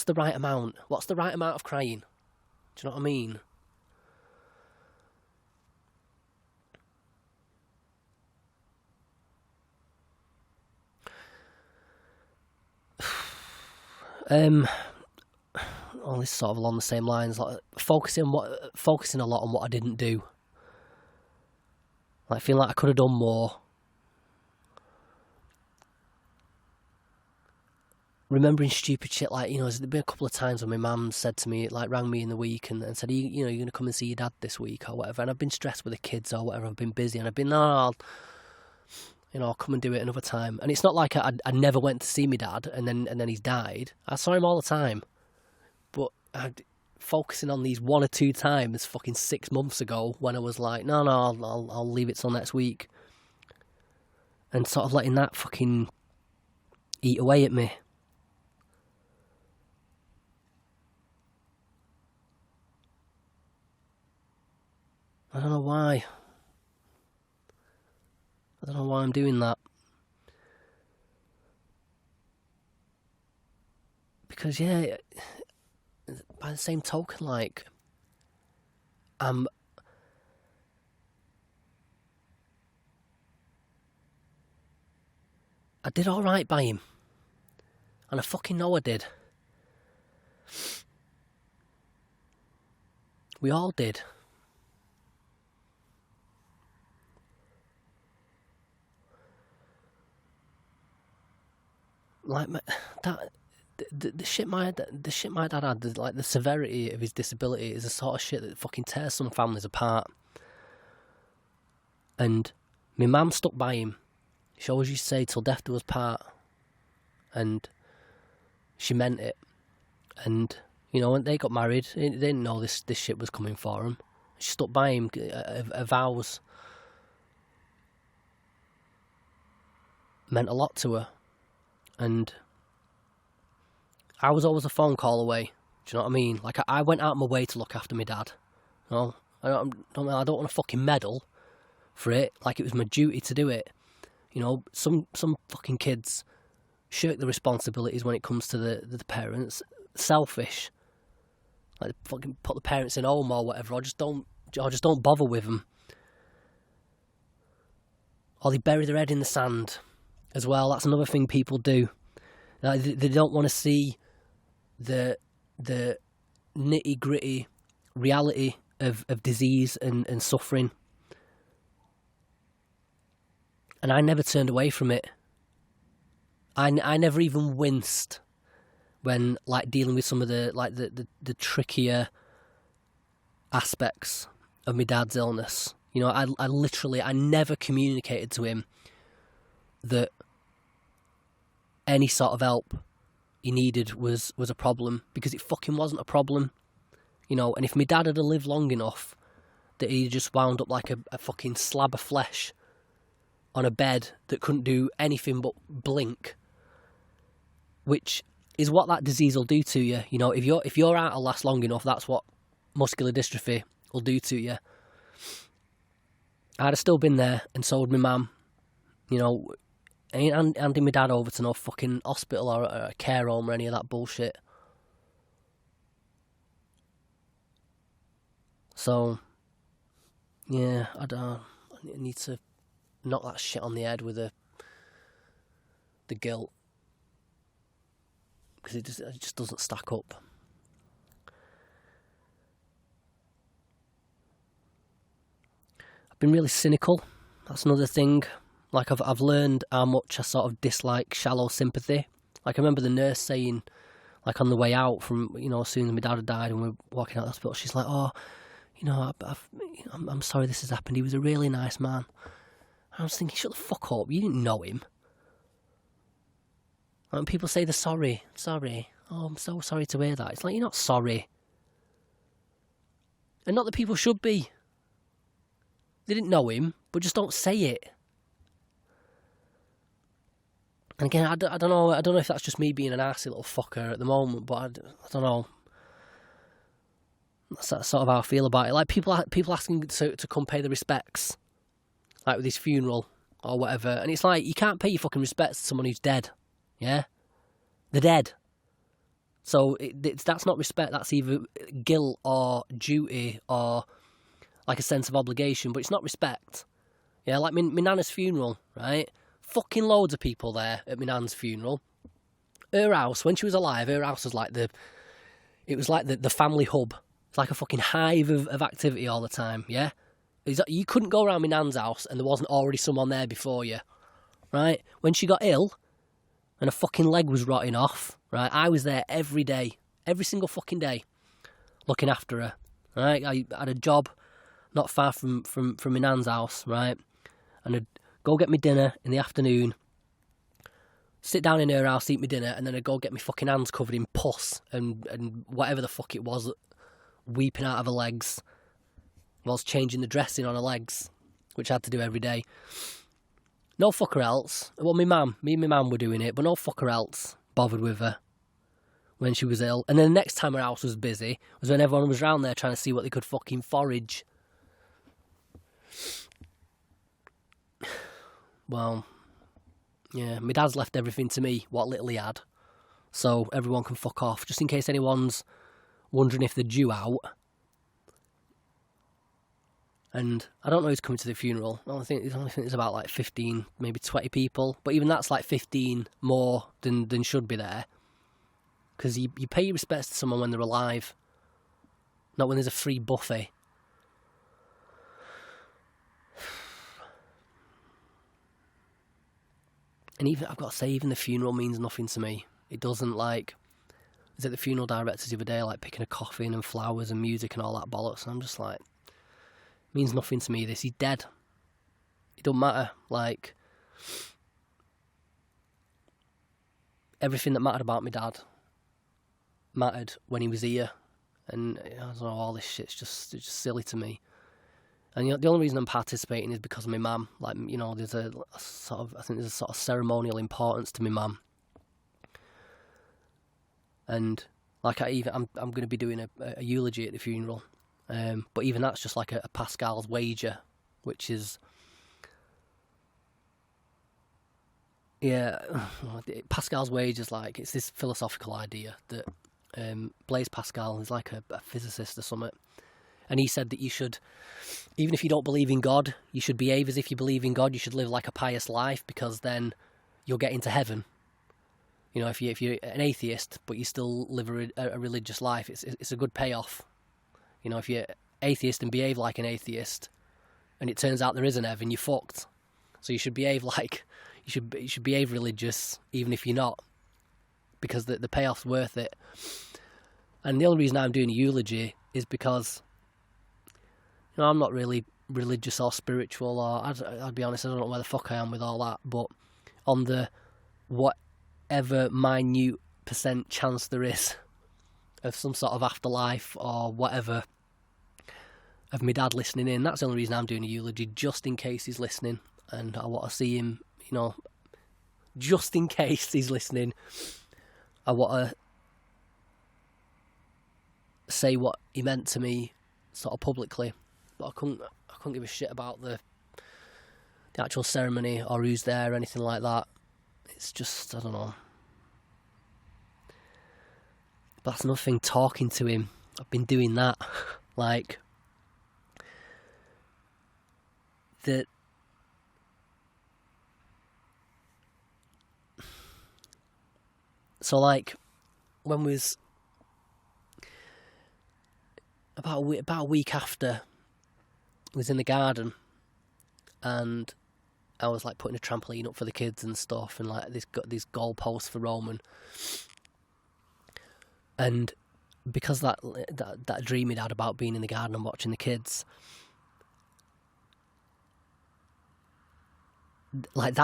the right amount? What's the right amount of crying? Do you know what I mean? All this sort of along the same lines, like focusing a lot on what I didn't do. Like feeling like I could have done more. Remembering stupid shit, like, you know, there's been a couple of times when my mum said to me, like, rang me in the week and said, you know, you're going to come and see your dad this week or whatever. And I've been stressed with the kids or whatever. I've been busy and I've been, no, I'll come and do it another time. And it's not like I never went to see my dad and then he's died. I saw him all the time. But focusing on these one or two times fucking 6 months ago when I was like, no, I'll leave it till next week. And sort of letting that fucking eat away at me. I don't know why. I don't know why I'm doing that. Because, yeah, by the same token, like, I did alright by him. And I fucking know I did. We all did. Like, the shit my dad had, like the severity of his disability is the sort of shit that fucking tears some families apart. And my mum stuck by him. She always used to say, till death do us part. And she meant it. And, you know, when they got married, they didn't know this shit was coming for them. She stuck by him, her vows meant a lot to her. And I was always a phone call away. Do you know what I mean? Like, I went out of my way to look after my dad. You know, I don't want to fucking medal for it, like it was my duty to do it. You know, some fucking kids shirk the responsibilities when it comes to the parents. Selfish. Like, fucking put the parents in home or whatever, or just don't bother with them. Or they bury their head in the sand as well. That's another thing people do. Like, they don't want to see the nitty gritty reality of disease and suffering. And I never turned away from it. I never even winced when, like, dealing with some of the trickier aspects of my dad's illness. You know, I never communicated to him that any sort of help he needed was a problem, because it fucking wasn't a problem. You know, and if my dad had lived long enough that he just wound up like a fucking slab of flesh on a bed that couldn't do anything but blink, which is what that disease will do to you. You know, if you're out to last long enough, that's what muscular dystrophy will do to you. I'd have still been there, and so would my mum. You know, I ain't handing my dad over to no fucking hospital or a care home or any of that bullshit. So, yeah, I need to knock that shit on the head with the guilt, because it just doesn't stack up. I've been really cynical. That's another thing. Like, I've learned how much I sort of dislike shallow sympathy. Like, I remember the nurse saying, like, on the way out from, you know, as soon as my dad had died and we were walking out of the hospital, she's like, oh, you know, I'm sorry this has happened. He was a really nice man. I was thinking, shut the fuck up. You didn't know him. And people say they're sorry. Oh, I'm so sorry to hear that. It's like, you're not sorry. And not that people should be. They didn't know him, but just don't say it. And again, I don't know if that's just me being an arsey little fucker at the moment, but I don't know. That's sort of how I feel about it. Like, people asking to come pay the respects, like with his funeral or whatever, and it's like, you can't pay your fucking respects to someone who's dead. Yeah, they're dead. So that's not respect. That's either guilt or duty or like a sense of obligation, but it's not respect. Yeah, like my nana's funeral, right? Fucking loads of people there at my nan's funeral. Her house, when she was alive, her house was like the family hub. It's like a fucking hive of activity all the time, yeah? You couldn't go around my nan's house and there wasn't already someone there before you, right? When she got ill and her fucking leg was rotting off, right, I was there every day, every single fucking day, looking after her, right? I had a job not far from my nan's house, right? And I'd go get me dinner in the afternoon, sit down in her house, eat my dinner, and then I'd go get my fucking hands covered in pus and whatever the fuck it was, weeping out of her legs, whilst changing the dressing on her legs, which I had to do every day. No fucker else. Well, me and my mum were doing it, but no fucker else bothered with her when she was ill. And then the next time her house was busy was when everyone was round there trying to see what they could fucking forage. Well, yeah, my dad's left everything to me, what little he had. So everyone can fuck off, just in case anyone's wondering if they're due out. And I don't know who's coming to the funeral. I think there's about like 15, maybe 20 people. But even that's like 15 more than should be there. Because you pay your respects to someone when they're alive, not when there's a free buffet. And even, I've got to say, even the funeral means nothing to me. It doesn't, like, is it the funeral directors the other day, like, picking a coffin and flowers and music and all that bollocks. And I'm just like, it means nothing to me, this. He's dead. It don't matter. Like, everything that mattered about my dad mattered when he was here. And, I don't know, all this shit's just silly to me. And the only reason I'm participating is because of my mum. Like, you know, there's a sort of, I think there's a sort of ceremonial importance to my mum. And like, I'm going to be doing a eulogy at the funeral, But even that's just like a Pascal's wager, which is, Pascal's wager is like, it's this philosophical idea that Blaise Pascal is like a physicist or something, and he said that you should, even if you don't believe in God, you should behave as if you believe in God. You should live like a pious life, because then you'll get into heaven. You know, if you're an atheist but you still live a religious life, it's a good payoff. You know, if you're atheist and behave like an atheist, and it turns out there is an heaven, you're fucked. So you should behave like you should behave religious, even if you're not, because the payoff's worth it. And the only reason I'm doing a eulogy is because, you know, I'm not really religious or spiritual, or I'd be honest, I don't know where the fuck I am with all that. But on the whatever minute % chance there is of some sort of afterlife or whatever, of my dad listening in, that's the only reason I'm doing a eulogy, just in case he's listening, and I want to see him, you know, just in case he's listening, I want to say what he meant to me sort of publicly. But I couldn't give a shit about the actual ceremony or who's there or anything like that. It's just, I don't know. But that's another thing, talking to him. I've been doing that. Like, that. So, like, when was about a week after, I was in the garden, and I was like putting a trampoline up for the kids and stuff, and like these goalposts for Roman. And because that dream he'd had about being in the garden and watching the kids, like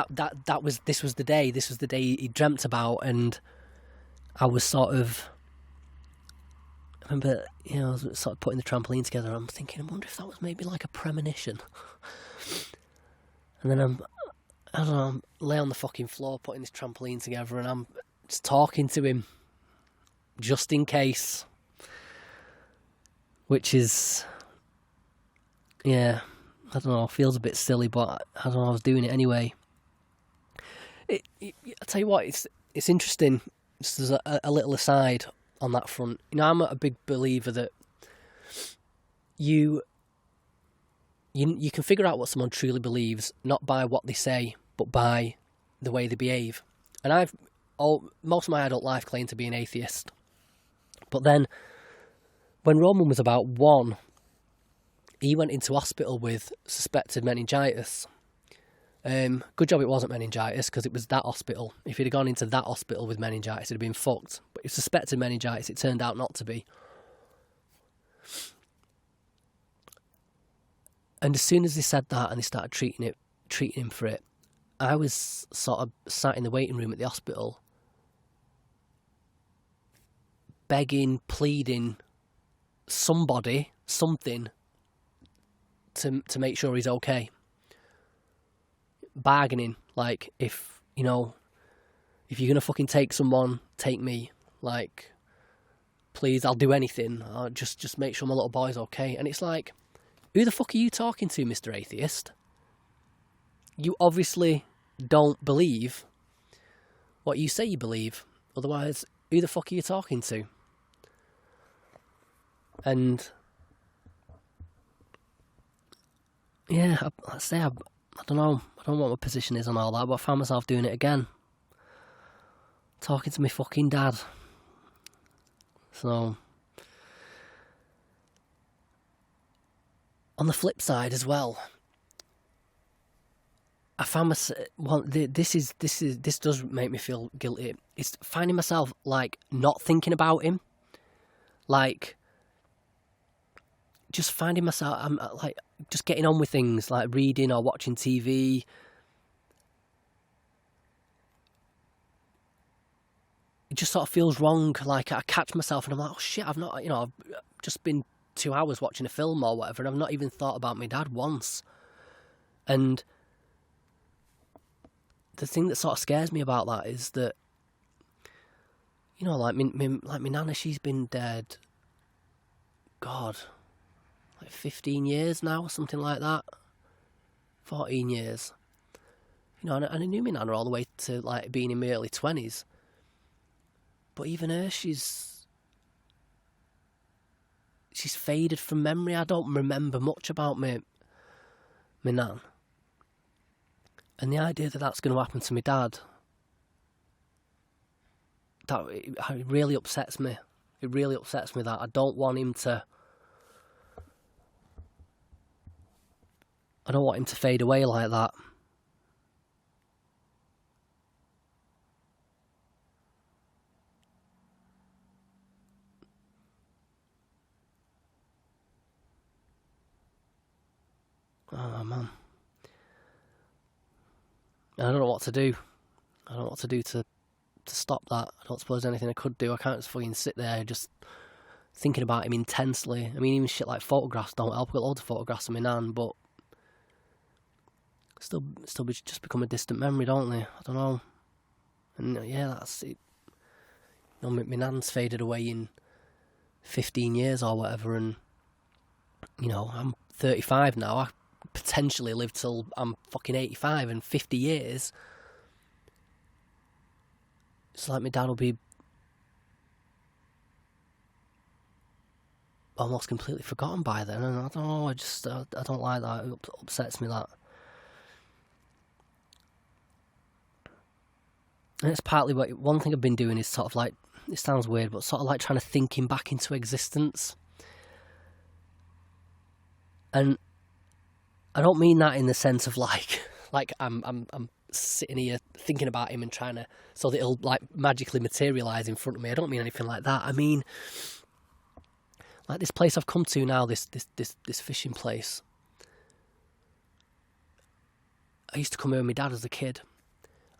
this was the day he dreamt about. And I was sort of, I remember, you know, I was sort of putting the trampoline together. I'm thinking, I wonder if that was maybe like a premonition. And then I don't know, I'm lay on the fucking floor putting this trampoline together, and I'm just talking to him, just in case. Which is, yeah, I don't know, feels a bit silly, but I don't know, I was doing it anyway. I tell you what, it's interesting, just as a little aside on that front. You know, I'm a big believer that you can figure out what someone truly believes, not by what they say, but by the way they behave. And most of my adult life claimed to be an atheist. But then, when Roman was about 1, he went into hospital with suspected meningitis. Good job it wasn't meningitis, because it was that hospital. If he'd have gone into that hospital with meningitis, it'd have been fucked. But if suspected meningitis, it turned out not to be. And as soon as they said that and they started treating him for it, I was sort of sat in the waiting room at the hospital, begging, pleading, something, to make sure he's okay. Bargaining, like, if you're gonna fucking take someone, take me. Like, please, I'll do anything. I'll just make sure my little boy's okay. And it's like, who the fuck are you talking to, Mr. Atheist? You obviously don't believe what you say you believe. Otherwise, who the fuck are you talking to? And yeah, I don't know. I don't know what my position is on all that, but I found myself doing it again. Talking to my fucking dad. So, on the flip side as well, I found myself, this does make me feel guilty. It's finding myself, like, not thinking about him. Like, just finding myself, I'm like, just getting on with things, like reading or watching TV. It just sort of feels wrong. Like, I catch myself and I'm like, oh shit, I've just been 2 hours watching a film or whatever, and I've not even thought about my dad once. And the thing that sort of scares me about that is that, you know, like my nana, she's been dead, God, like 15 years now, something like that. 14 years. You know, and I knew my nana all the way to like being in my early 20s. But even her, she's faded from memory. I don't remember much about my nan. And the idea that that's going to happen to my dad, it really upsets me. It really upsets me that I don't want him to fade away like that. Oh, man. I don't know what to do. I don't know what to do to stop that. I don't suppose there's anything I could do. I can't just fucking sit there just thinking about him intensely. I mean, even shit like photographs don't help. I've got loads of photographs of my nan, but still just become a distant memory, don't they? I don't know. And yeah, that's it. You know, my nan's faded away in 15 years or whatever, and you know, I'm 35 now. I potentially live till I'm fucking 85, and 50 years. It's like my dad will be almost completely forgotten by then, and I don't know. I don't like that. It upsets me, that. And it's partly one thing I've been doing is sort of like, it sounds weird, but sort of like trying to think him back into existence. And I don't mean that in the sense of like I'm sitting here thinking about him and trying to, so that he'll like magically materialise in front of me. I don't mean anything like that. I mean, like this place I've come to now, this fishing place. I used to come here with my dad as a kid,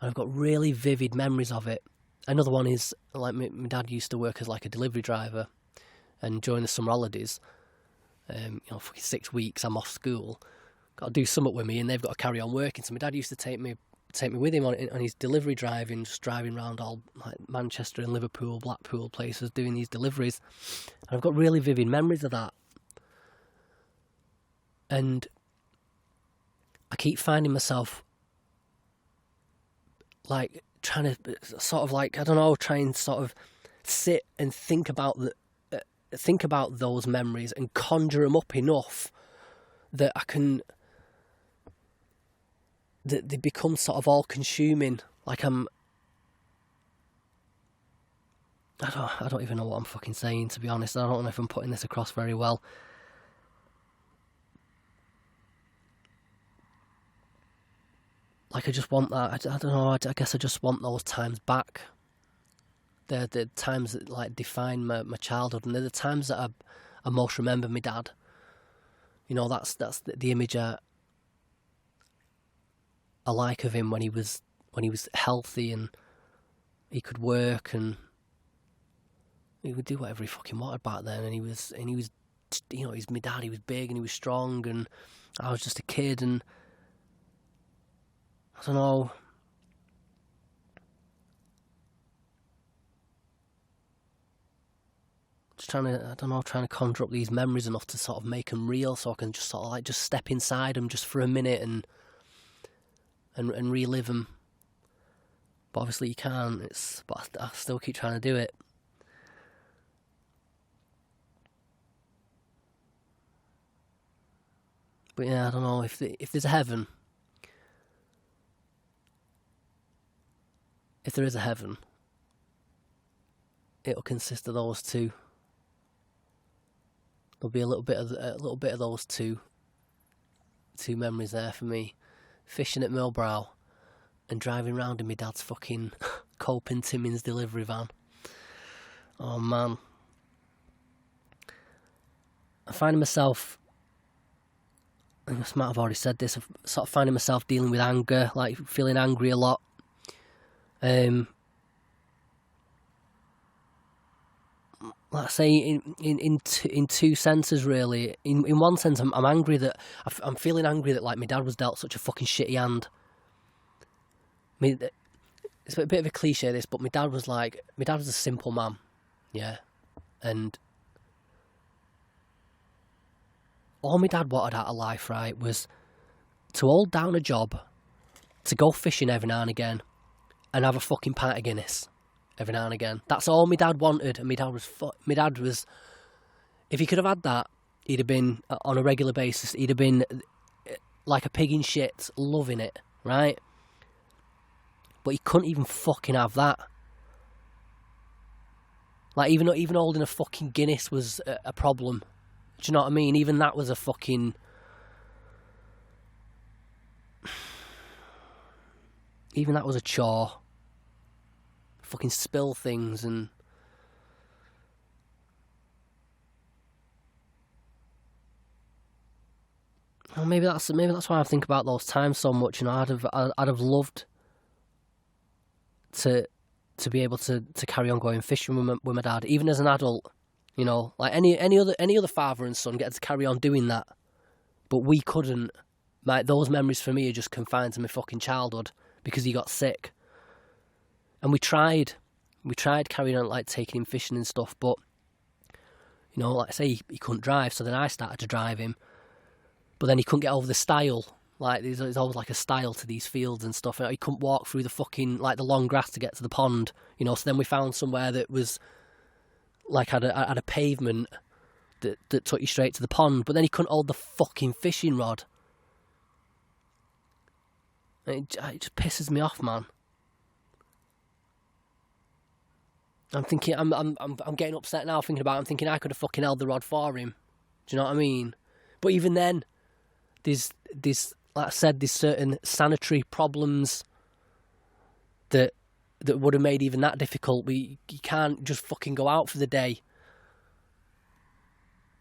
and I've got really vivid memories of it. Another one is like my dad used to work as like a delivery driver, and during the summer holidays, you know, fucking 6 weeks I'm off school, got to do something with me, and they've got to carry on working. So my dad used to take me with him on his delivery driving, just driving around all like Manchester and Liverpool, Blackpool places, doing these deliveries. And I've got really vivid memories of that. And I keep finding myself like trying to sort of like, I don't know, try and sort of sit and think about those memories and conjure them up enough that I can, that they become sort of all consuming. Like I don't even know what I'm fucking saying, to be honest. I don't know if I'm putting this across very well. Like I just want that. I don't know. I guess I just want those times back. They're the times that like define my childhood, and they're the times that I most remember my dad. You know, that's the image I like of him when he was healthy and he could work and he would do whatever he fucking wanted back then. And he was, you know, he's my dad. He was big and he was strong, and I was just a kid, and I don't know. Just trying to conjure up these memories enough to sort of make them real, so I can just sort of like just step inside them just for a minute and relive them. But obviously you can't. But I still keep trying to do it. But yeah, I don't know if there's a heaven. If there is a heaven, it'll consist of those two. There'll be a little bit of those two memories there for me. Fishing at Millbrow and driving around in my dad's fucking Cope and Timmins delivery van. Oh man. I'm finding myself, I might have already said this, I'm sort of finding myself dealing with anger, like feeling angry a lot. Like I say, in two senses really. In one sense, I'm angry that I'm feeling angry that like my dad was dealt such a fucking shitty hand. I mean, it's a bit of a cliche this, but my dad was a simple man, yeah, and all my dad wanted out of life, right, was to hold down a job, to go fishing every now and again, and have a fucking pint of Guinness every now and again. That's all my dad wanted, and my dad was, if he could have had that, he'd have been, on a regular basis, he'd have been like a pig in shit, loving it, right? But he couldn't even fucking have that. Like, even holding a fucking Guinness was a problem. Do you know what I mean? Even that was a fucking... Even that was a chore. Fucking spill things and... Well, maybe that's why I think about those times so much. You know, I'd have loved to be able to carry on going fishing with my dad, even as an adult. You know, like any other father and son get to carry on doing that, but we couldn't. Like, those memories for me are just confined to my fucking childhood because he got sick, and we tried carrying on, like, taking him fishing and stuff, but you know, like I say, he couldn't drive, so then I started to drive him. But then he couldn't get over the stile. Like, there's always like a stile to these fields and stuff. He couldn't walk through the fucking, like, the long grass to get to the pond. You know, so then we found somewhere that was, like, had a pavement that took you straight to the pond. But then he couldn't hold the fucking fishing rod. And it just pisses me off, man. I'm thinking, I'm getting upset now thinking about it. I'm thinking I could have fucking held the rod for him. Do you know what I mean? But even then, there's like I said, there's certain sanitary problems that would have made even that difficult. You can't just fucking go out for the day.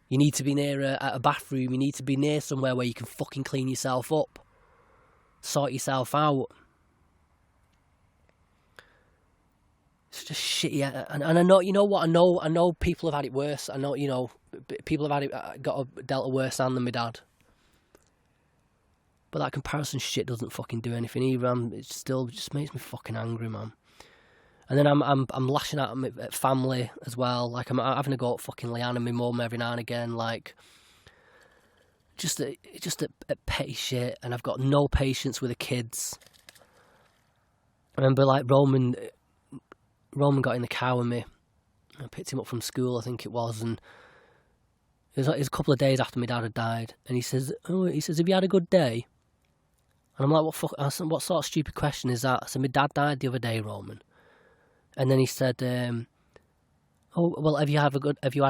You need to be near a bathroom. You need to be near somewhere where you can fucking clean yourself up, sort yourself out. It's just shitty, and I know, you know what, I know people have had it worse. I know, you know, people have had it dealt a worse hand than my dad. But that comparison shit doesn't fucking do anything either. It still just makes me fucking angry, man. And then I'm lashing out at family as well. Like, I'm having to go at fucking Leanne and my mum every now and again. Like, just at petty shit. And I've got no patience with the kids. I remember, like, Roman got in the car with me. I picked him up from school, I think it was, and it was a couple of days after my dad had died. And he says, "Have you had a good day?" And I'm like, what sort of stupid question is that? I said, "My dad died the other day, Roman." And then he said, "Oh, well, have you had a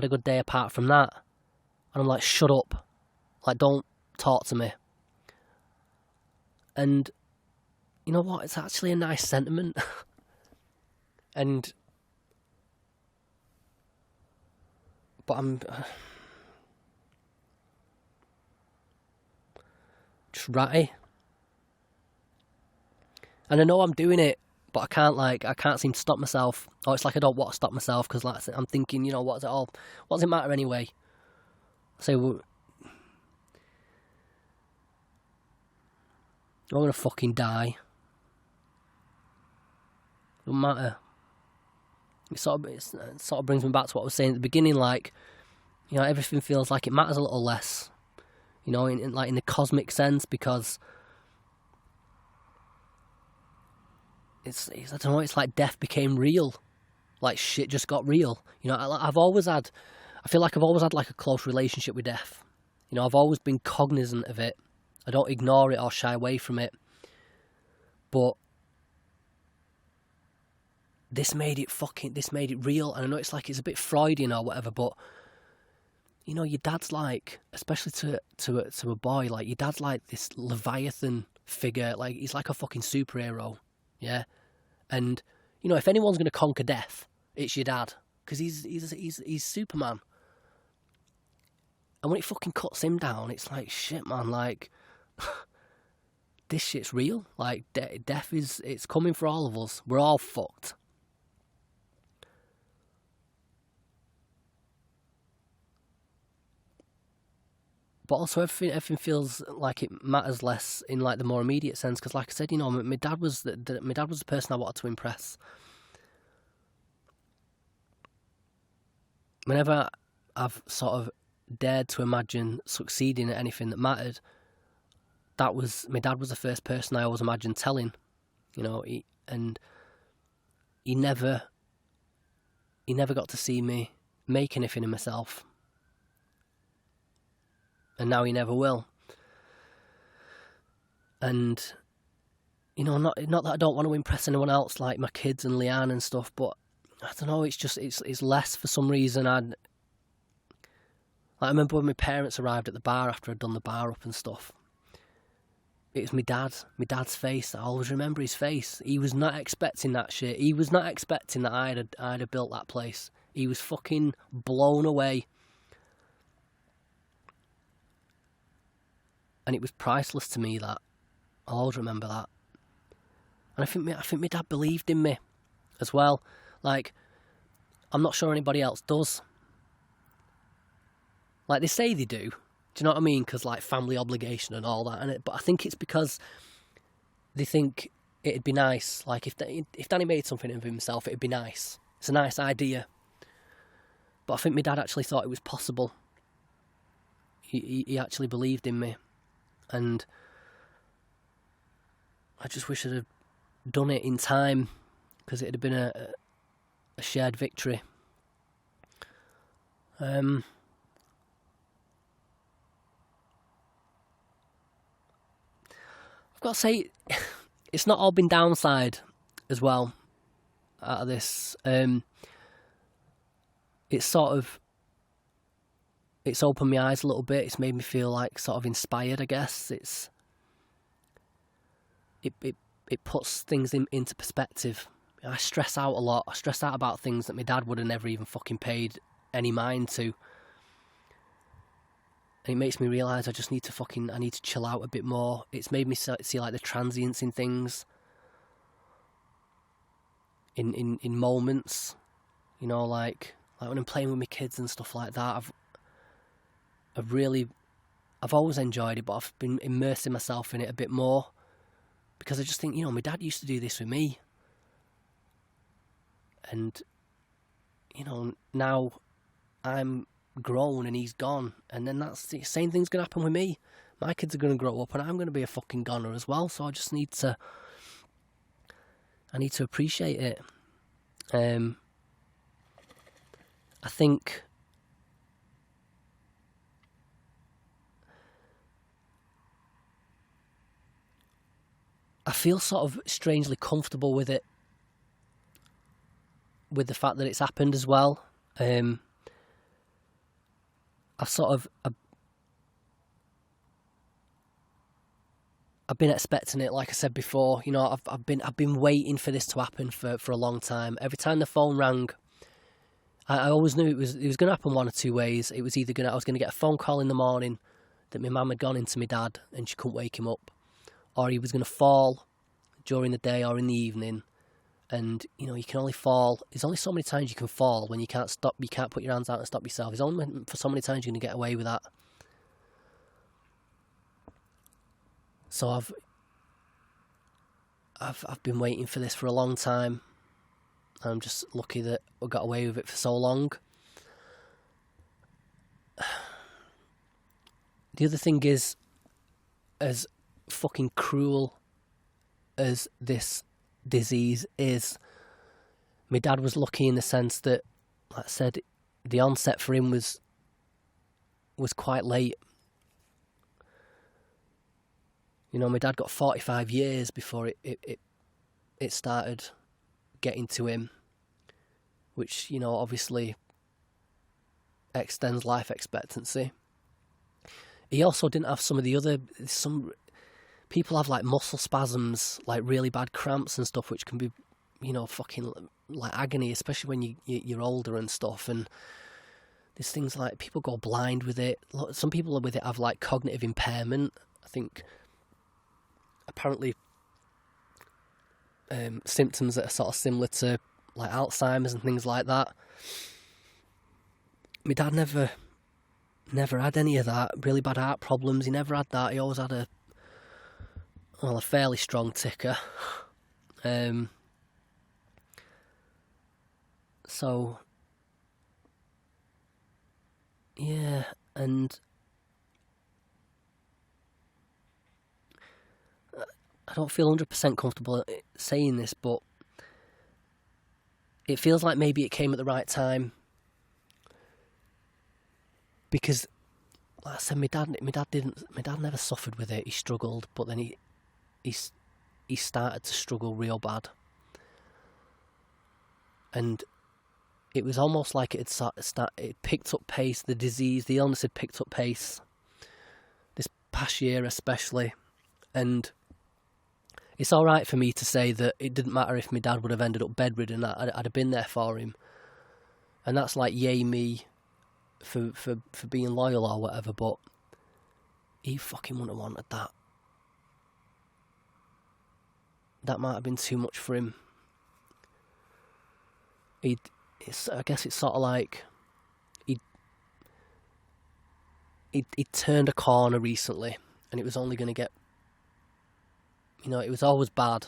good day apart from that?" And I'm like, "Shut up. Like, don't talk to me." And you know what? It's actually a nice sentiment. But I'm just ratty. And I know I'm doing it, but I can't seem to stop myself. Or it's like I don't want to stop myself, because, like, I'm thinking, you know, what does it matter anyway? Say, well, I'm gonna fucking die. Doesn't matter. It sort of brings me back to what I was saying at the beginning. Like, you know, everything feels like it matters a little less. You know, in the cosmic sense, because it's I don't know. It's like death became real. Like, shit just got real. You know, I feel like I've always had like a close relationship with death. You know, I've always been cognizant of it. I don't ignore it or shy away from it. But this made it real. And I know it's like, it's a bit Freudian or whatever, but you know, your dad's like, especially to a boy, like, your dad's like this Leviathan figure. Like, he's like a fucking superhero, yeah. And you know, if anyone's gonna conquer death, it's your dad, because he's Superman. And when it fucking cuts him down, it's like, shit, man. Like, this shit's real. Like, death it's coming for all of us. We're all fucked. But also, everything feels like it matters less in, like, the more immediate sense. Because, like I said, you know, my dad was the person I wanted to impress. Whenever I've sort of dared to imagine succeeding at anything that mattered, my dad was the first person I always imagined telling, and he never got to see me make anything of myself, and now he never will. And not that I don't want to impress anyone else, like my kids and Leanne and stuff, but I don't know. It's just it's less for some reason. I remember when my parents arrived at the bar after I'd done the bar up and stuff. It was my dad's face. I always remember his face. He was not expecting that shit. He was not expecting that I'd have built that place. He was fucking blown away. And it was priceless to me, that. I'll always remember that. And I think my dad believed in me as well. Like, I'm not sure anybody else does. Like, they say they do. Do you know what I mean? Because, like, family obligation and all that. But I think it's because they think it'd be nice. Like, if Danny made something of himself, it'd be nice. It's a nice idea. But I think my dad actually thought it was possible. He actually believed in me. And I just wish I'd have done it in time, because it'd have been a shared victory. I've got to say, it's not all been downside as well out of this. It's opened my eyes a little bit. It's made me feel like sort of inspired, I guess. It puts things into perspective. I stress out a lot. I stress out about things that my dad would have never even fucking paid any mind to. And it makes me realise I need to chill out a bit more. It's made me see like the transience in things. In moments. Like when I'm playing with my kids and stuff like that, I've always enjoyed it, but I've been immersing myself in it a bit more. Because I just think, my dad used to do this with me. And, now I'm grown and he's gone. And then that's the same thing's going to happen with me. My kids are going to grow up and I'm going to be a fucking goner as well. So I just need to appreciate it. I think I feel sort of strangely comfortable with it, with the fact that it's happened as well. I've been expecting it, like I said before. I've been waiting for this to happen for a long time. Every time the phone rang, I always knew it was going to happen one or two ways. It was either I was going to get a phone call in the morning that my mum had gone into my dad and she couldn't wake him up, or he was going to fall during the day or in the evening. And you can only fall. There's only so many times you can fall when you can't stop. You can't put your hands out and stop yourself. There's only for so many times you're going to get away with that. So I've been waiting for this for a long time. I'm just lucky that I got away with it for so long. The other thing is, as fucking cruel as this disease is, my dad was lucky in the sense that, like I said, the onset for him was quite late. My dad got 45 years before it started getting to him, which, obviously extends life expectancy. He also didn't have some people have like muscle spasms, like really bad cramps and stuff, which can be, fucking like agony, especially when you're older and stuff. And there's things like people go blind with it. Some people with it have like cognitive impairment. I think apparently symptoms that are sort of similar to like Alzheimer's and things like that. My dad never had any of that. Really bad heart problems, he never had that. He always had a fairly strong ticker. So yeah, And I don't feel 100% comfortable saying this, but it feels like maybe it came at the right time. Because, like I said, my dad never suffered with it. He struggled, but then he started to struggle real bad. And it was almost like it picked up pace. The illness had picked up pace this past year especially. And it's all right for me to say that it didn't matter if my dad would have ended up bedridden. I'd have been there for him. And that's like yay me for being loyal or whatever, but he fucking wouldn't have wanted that. That might have been too much for him. I guess it's sort of like he turned a corner recently, and it was only going to get, it was always bad,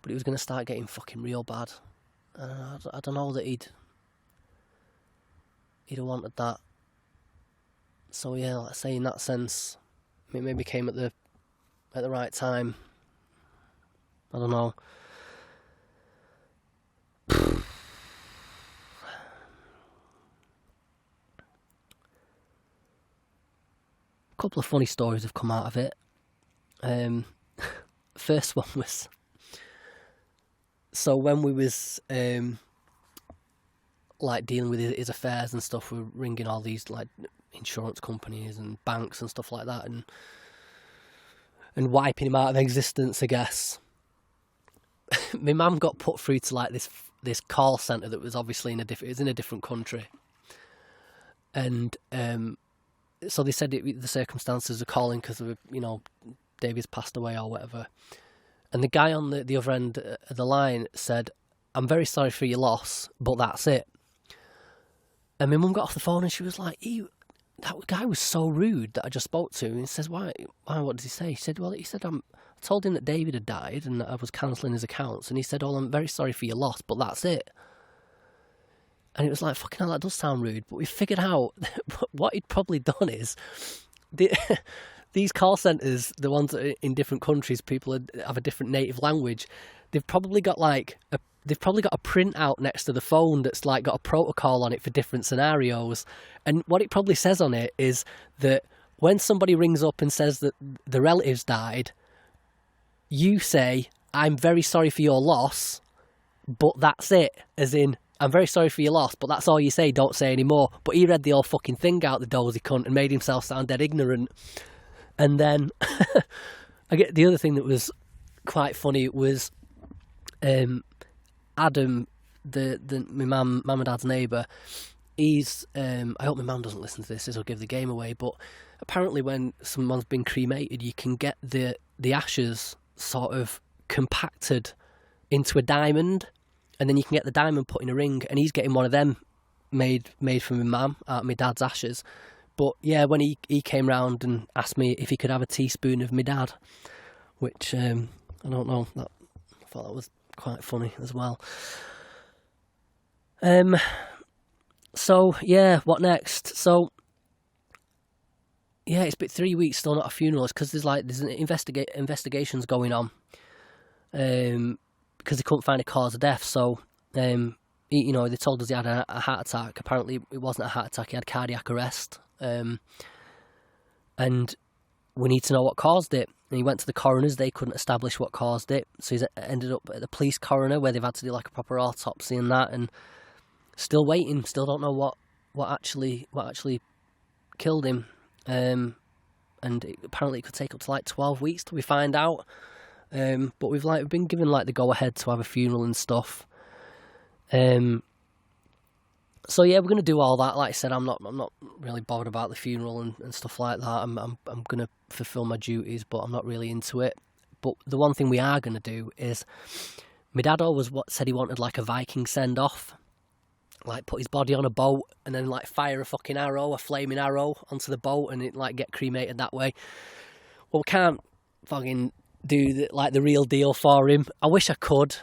but it was going to start getting fucking real bad. I don't know that he'd have wanted that. So yeah, like I say, in that sense, it maybe came at the right time. I don't know. A couple of funny stories have come out of it. First one was, so when we was like dealing with his affairs and stuff, we were ringing all these like insurance companies and banks and stuff like that, and wiping him out of existence, I guess. My mum got put through to like this call centre that was obviously in a different country, and so they said the circumstances are calling because of David's passed away or whatever, and the guy on the other end of the line said, "I'm very sorry for your loss, but that's it." And my mum got off the phone and she was like, "That guy was so rude that I just spoke to." And he says, "Why? What did he say?" She said, "Well, I told him that David had died and that I was cancelling his accounts." And he said, "Oh, I'm very sorry for your loss, but that's it." And it was like, fucking hell, that does sound rude. But we figured out what he'd probably done is, these call centres, the ones that are in different countries, people have a different native language. They've probably got a printout next to the phone that's like got a protocol on it for different scenarios. And what it probably says on it is that when somebody rings up and says that the relatives died, you say, "I'm very sorry for your loss, but that's it." As in, "I'm very sorry for your loss, but that's all you say, don't say any more." But he read the whole fucking thing out, the dozy cunt, and made himself sound dead ignorant. And then, I get the other thing that was quite funny was Adam, my mum and dad's neighbour. He's I hope my mum doesn't listen to this. This will give the game away. But apparently, when someone's been cremated, you can get the ashes sort of compacted into a diamond, and then you can get the diamond put in a ring. And he's getting one of them made for my mum out of my dad's ashes. But yeah, when he came round and asked me if he could have a teaspoon of my dad, which I don't know, I thought that was quite funny as well. So yeah, what next? So yeah, it's been 3 weeks still not a funeral. It's because there's investigations going on. Because they couldn't find a cause of death. So they told us he had a heart attack. Apparently it wasn't a heart attack. He had cardiac arrest. And we need to know what caused it. And he went to the coroners. They couldn't establish what caused it. So he's ended up at the police coroner, where they've had to do like a proper autopsy and that. And still waiting. Still don't know what actually killed him. And apparently it could take up to like 12 weeks till we find out. But we've been given like the go ahead to have a funeral and stuff. So yeah, we're gonna do all that. Like I said, I'm not really bothered about the funeral and stuff like that. I'm gonna fulfil my duties, but I'm not really into it. But the one thing we are gonna do is, my dad always said he wanted like a Viking send off, like put his body on a boat and then like fire a flaming arrow onto the boat and it like get cremated that way. Well, we can't fucking do the real deal for him. I wish I could.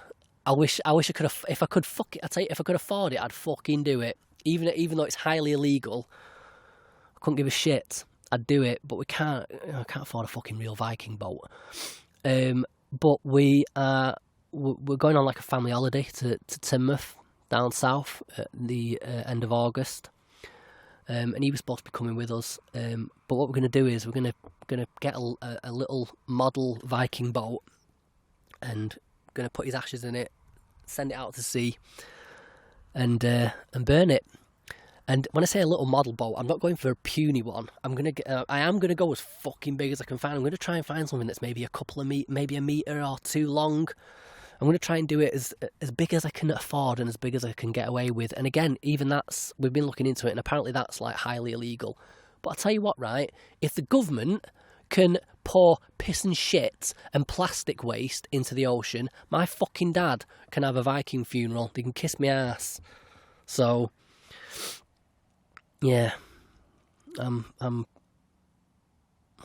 I wish I could have. If I could if I could afford it, I'd fucking do it. Even though it's highly illegal. I couldn't give a shit. I'd do it, but I can't afford a fucking real Viking boat. But we're going on like a family holiday to Teignmouth down south at the end of August. And he was supposed to be coming with us. But what we're going to do is we're going to get a little model Viking boat, and going to put his ashes in it, send it out to sea, and burn it. And when I say a little model boat, I'm not going for a puny one. I am gonna go as fucking big as I can find. I'm gonna try and find something that's maybe maybe a meter or two long. I'm gonna try and do it as big as I can afford and as big as I can get away with. And again, even we've been looking into it, and apparently that's like highly illegal. But I'll tell you what, right? If the government can pour piss and shit and plastic waste into the ocean, my fucking dad can have a Viking funeral. They can kiss me ass. So. Yeah, I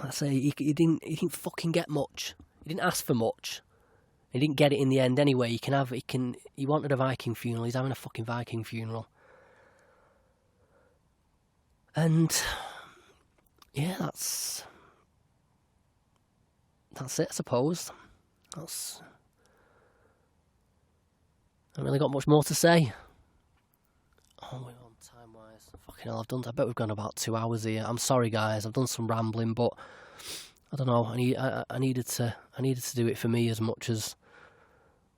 say he didn't fucking get much. He didn't ask for much. He didn't get it in the end anyway. He wanted a Viking funeral. He's having a fucking Viking funeral. And yeah, that's it, I suppose. I haven't really got much more to say. Oh, we're on time-wise. Fucking hell, I bet we've gone about 2 hours here. I'm sorry, guys. I've done some rambling, but I don't know. I needed to do it for me as much as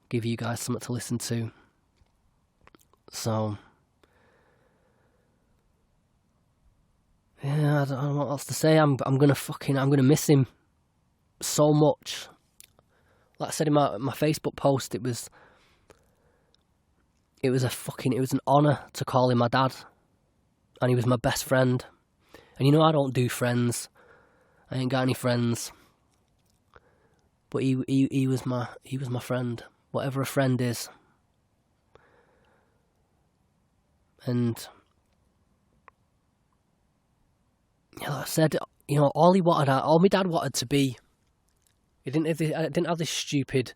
give you guys something to listen to. So yeah, I don't know what else to say. I'm gonna miss him so much. Like I said in my Facebook post, it was an honour to call him my dad, and he was my best friend. And you know, I don't do friends. I ain't got any friends. But he was my friend, whatever a friend is. And like I said, you know, all my dad wanted to be. I didn't have this stupid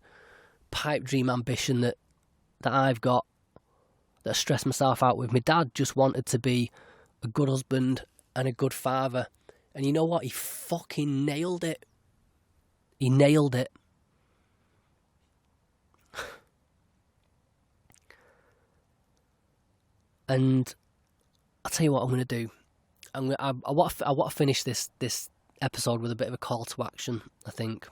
pipe dream ambition that I've got, that I stress myself out with. My dad just wanted to be a good husband and a good father. And you know what? He fucking nailed it. He nailed it. And I'll tell you what I'm going to do. I want to finish this episode with a bit of a call to action, I think.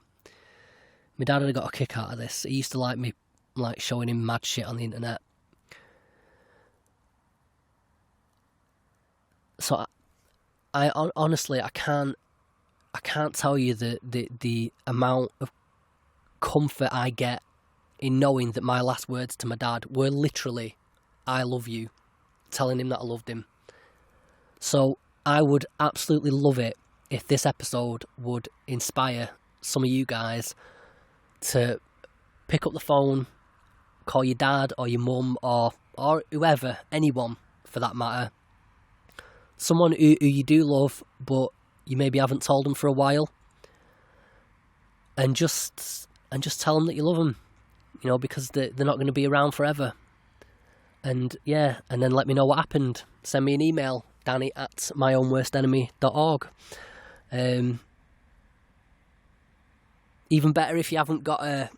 My dad had got a kick out of this. He used to like me showing him mad shit on the internet. So I honestly can't tell you the amount of comfort I get in knowing that my last words to my dad were literally, "I love you," telling him that I loved him. So I would absolutely love it if this episode would inspire some of you guys to pick up the phone, call your dad or your mum or whoever, anyone for that matter, someone who you do love but you maybe haven't told them for a while, and just tell them that you love them, you know, because they're not going to be around forever. And yeah, and then let me know what happened. Send me an email, danny@myownworstenemy.org. Even better if you haven't got the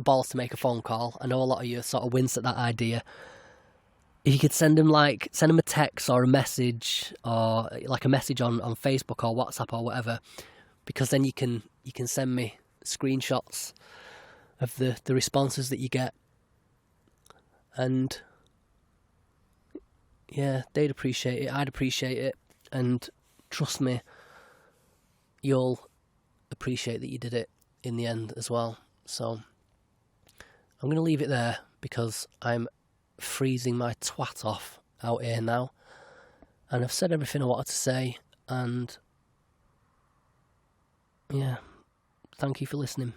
balls to make a phone call. I know a lot of you sort of wince at that idea. If you could send them a text or a message, or like a message on Facebook or WhatsApp or whatever, because then you can send me screenshots of the responses that you get. And yeah, they'd appreciate it, I'd appreciate it, and trust me, you'll appreciate that you did it in the end as well. So I'm going to leave it there because I'm freezing my twat off out here now, and I've said everything I wanted to say. And yeah, thank you for listening.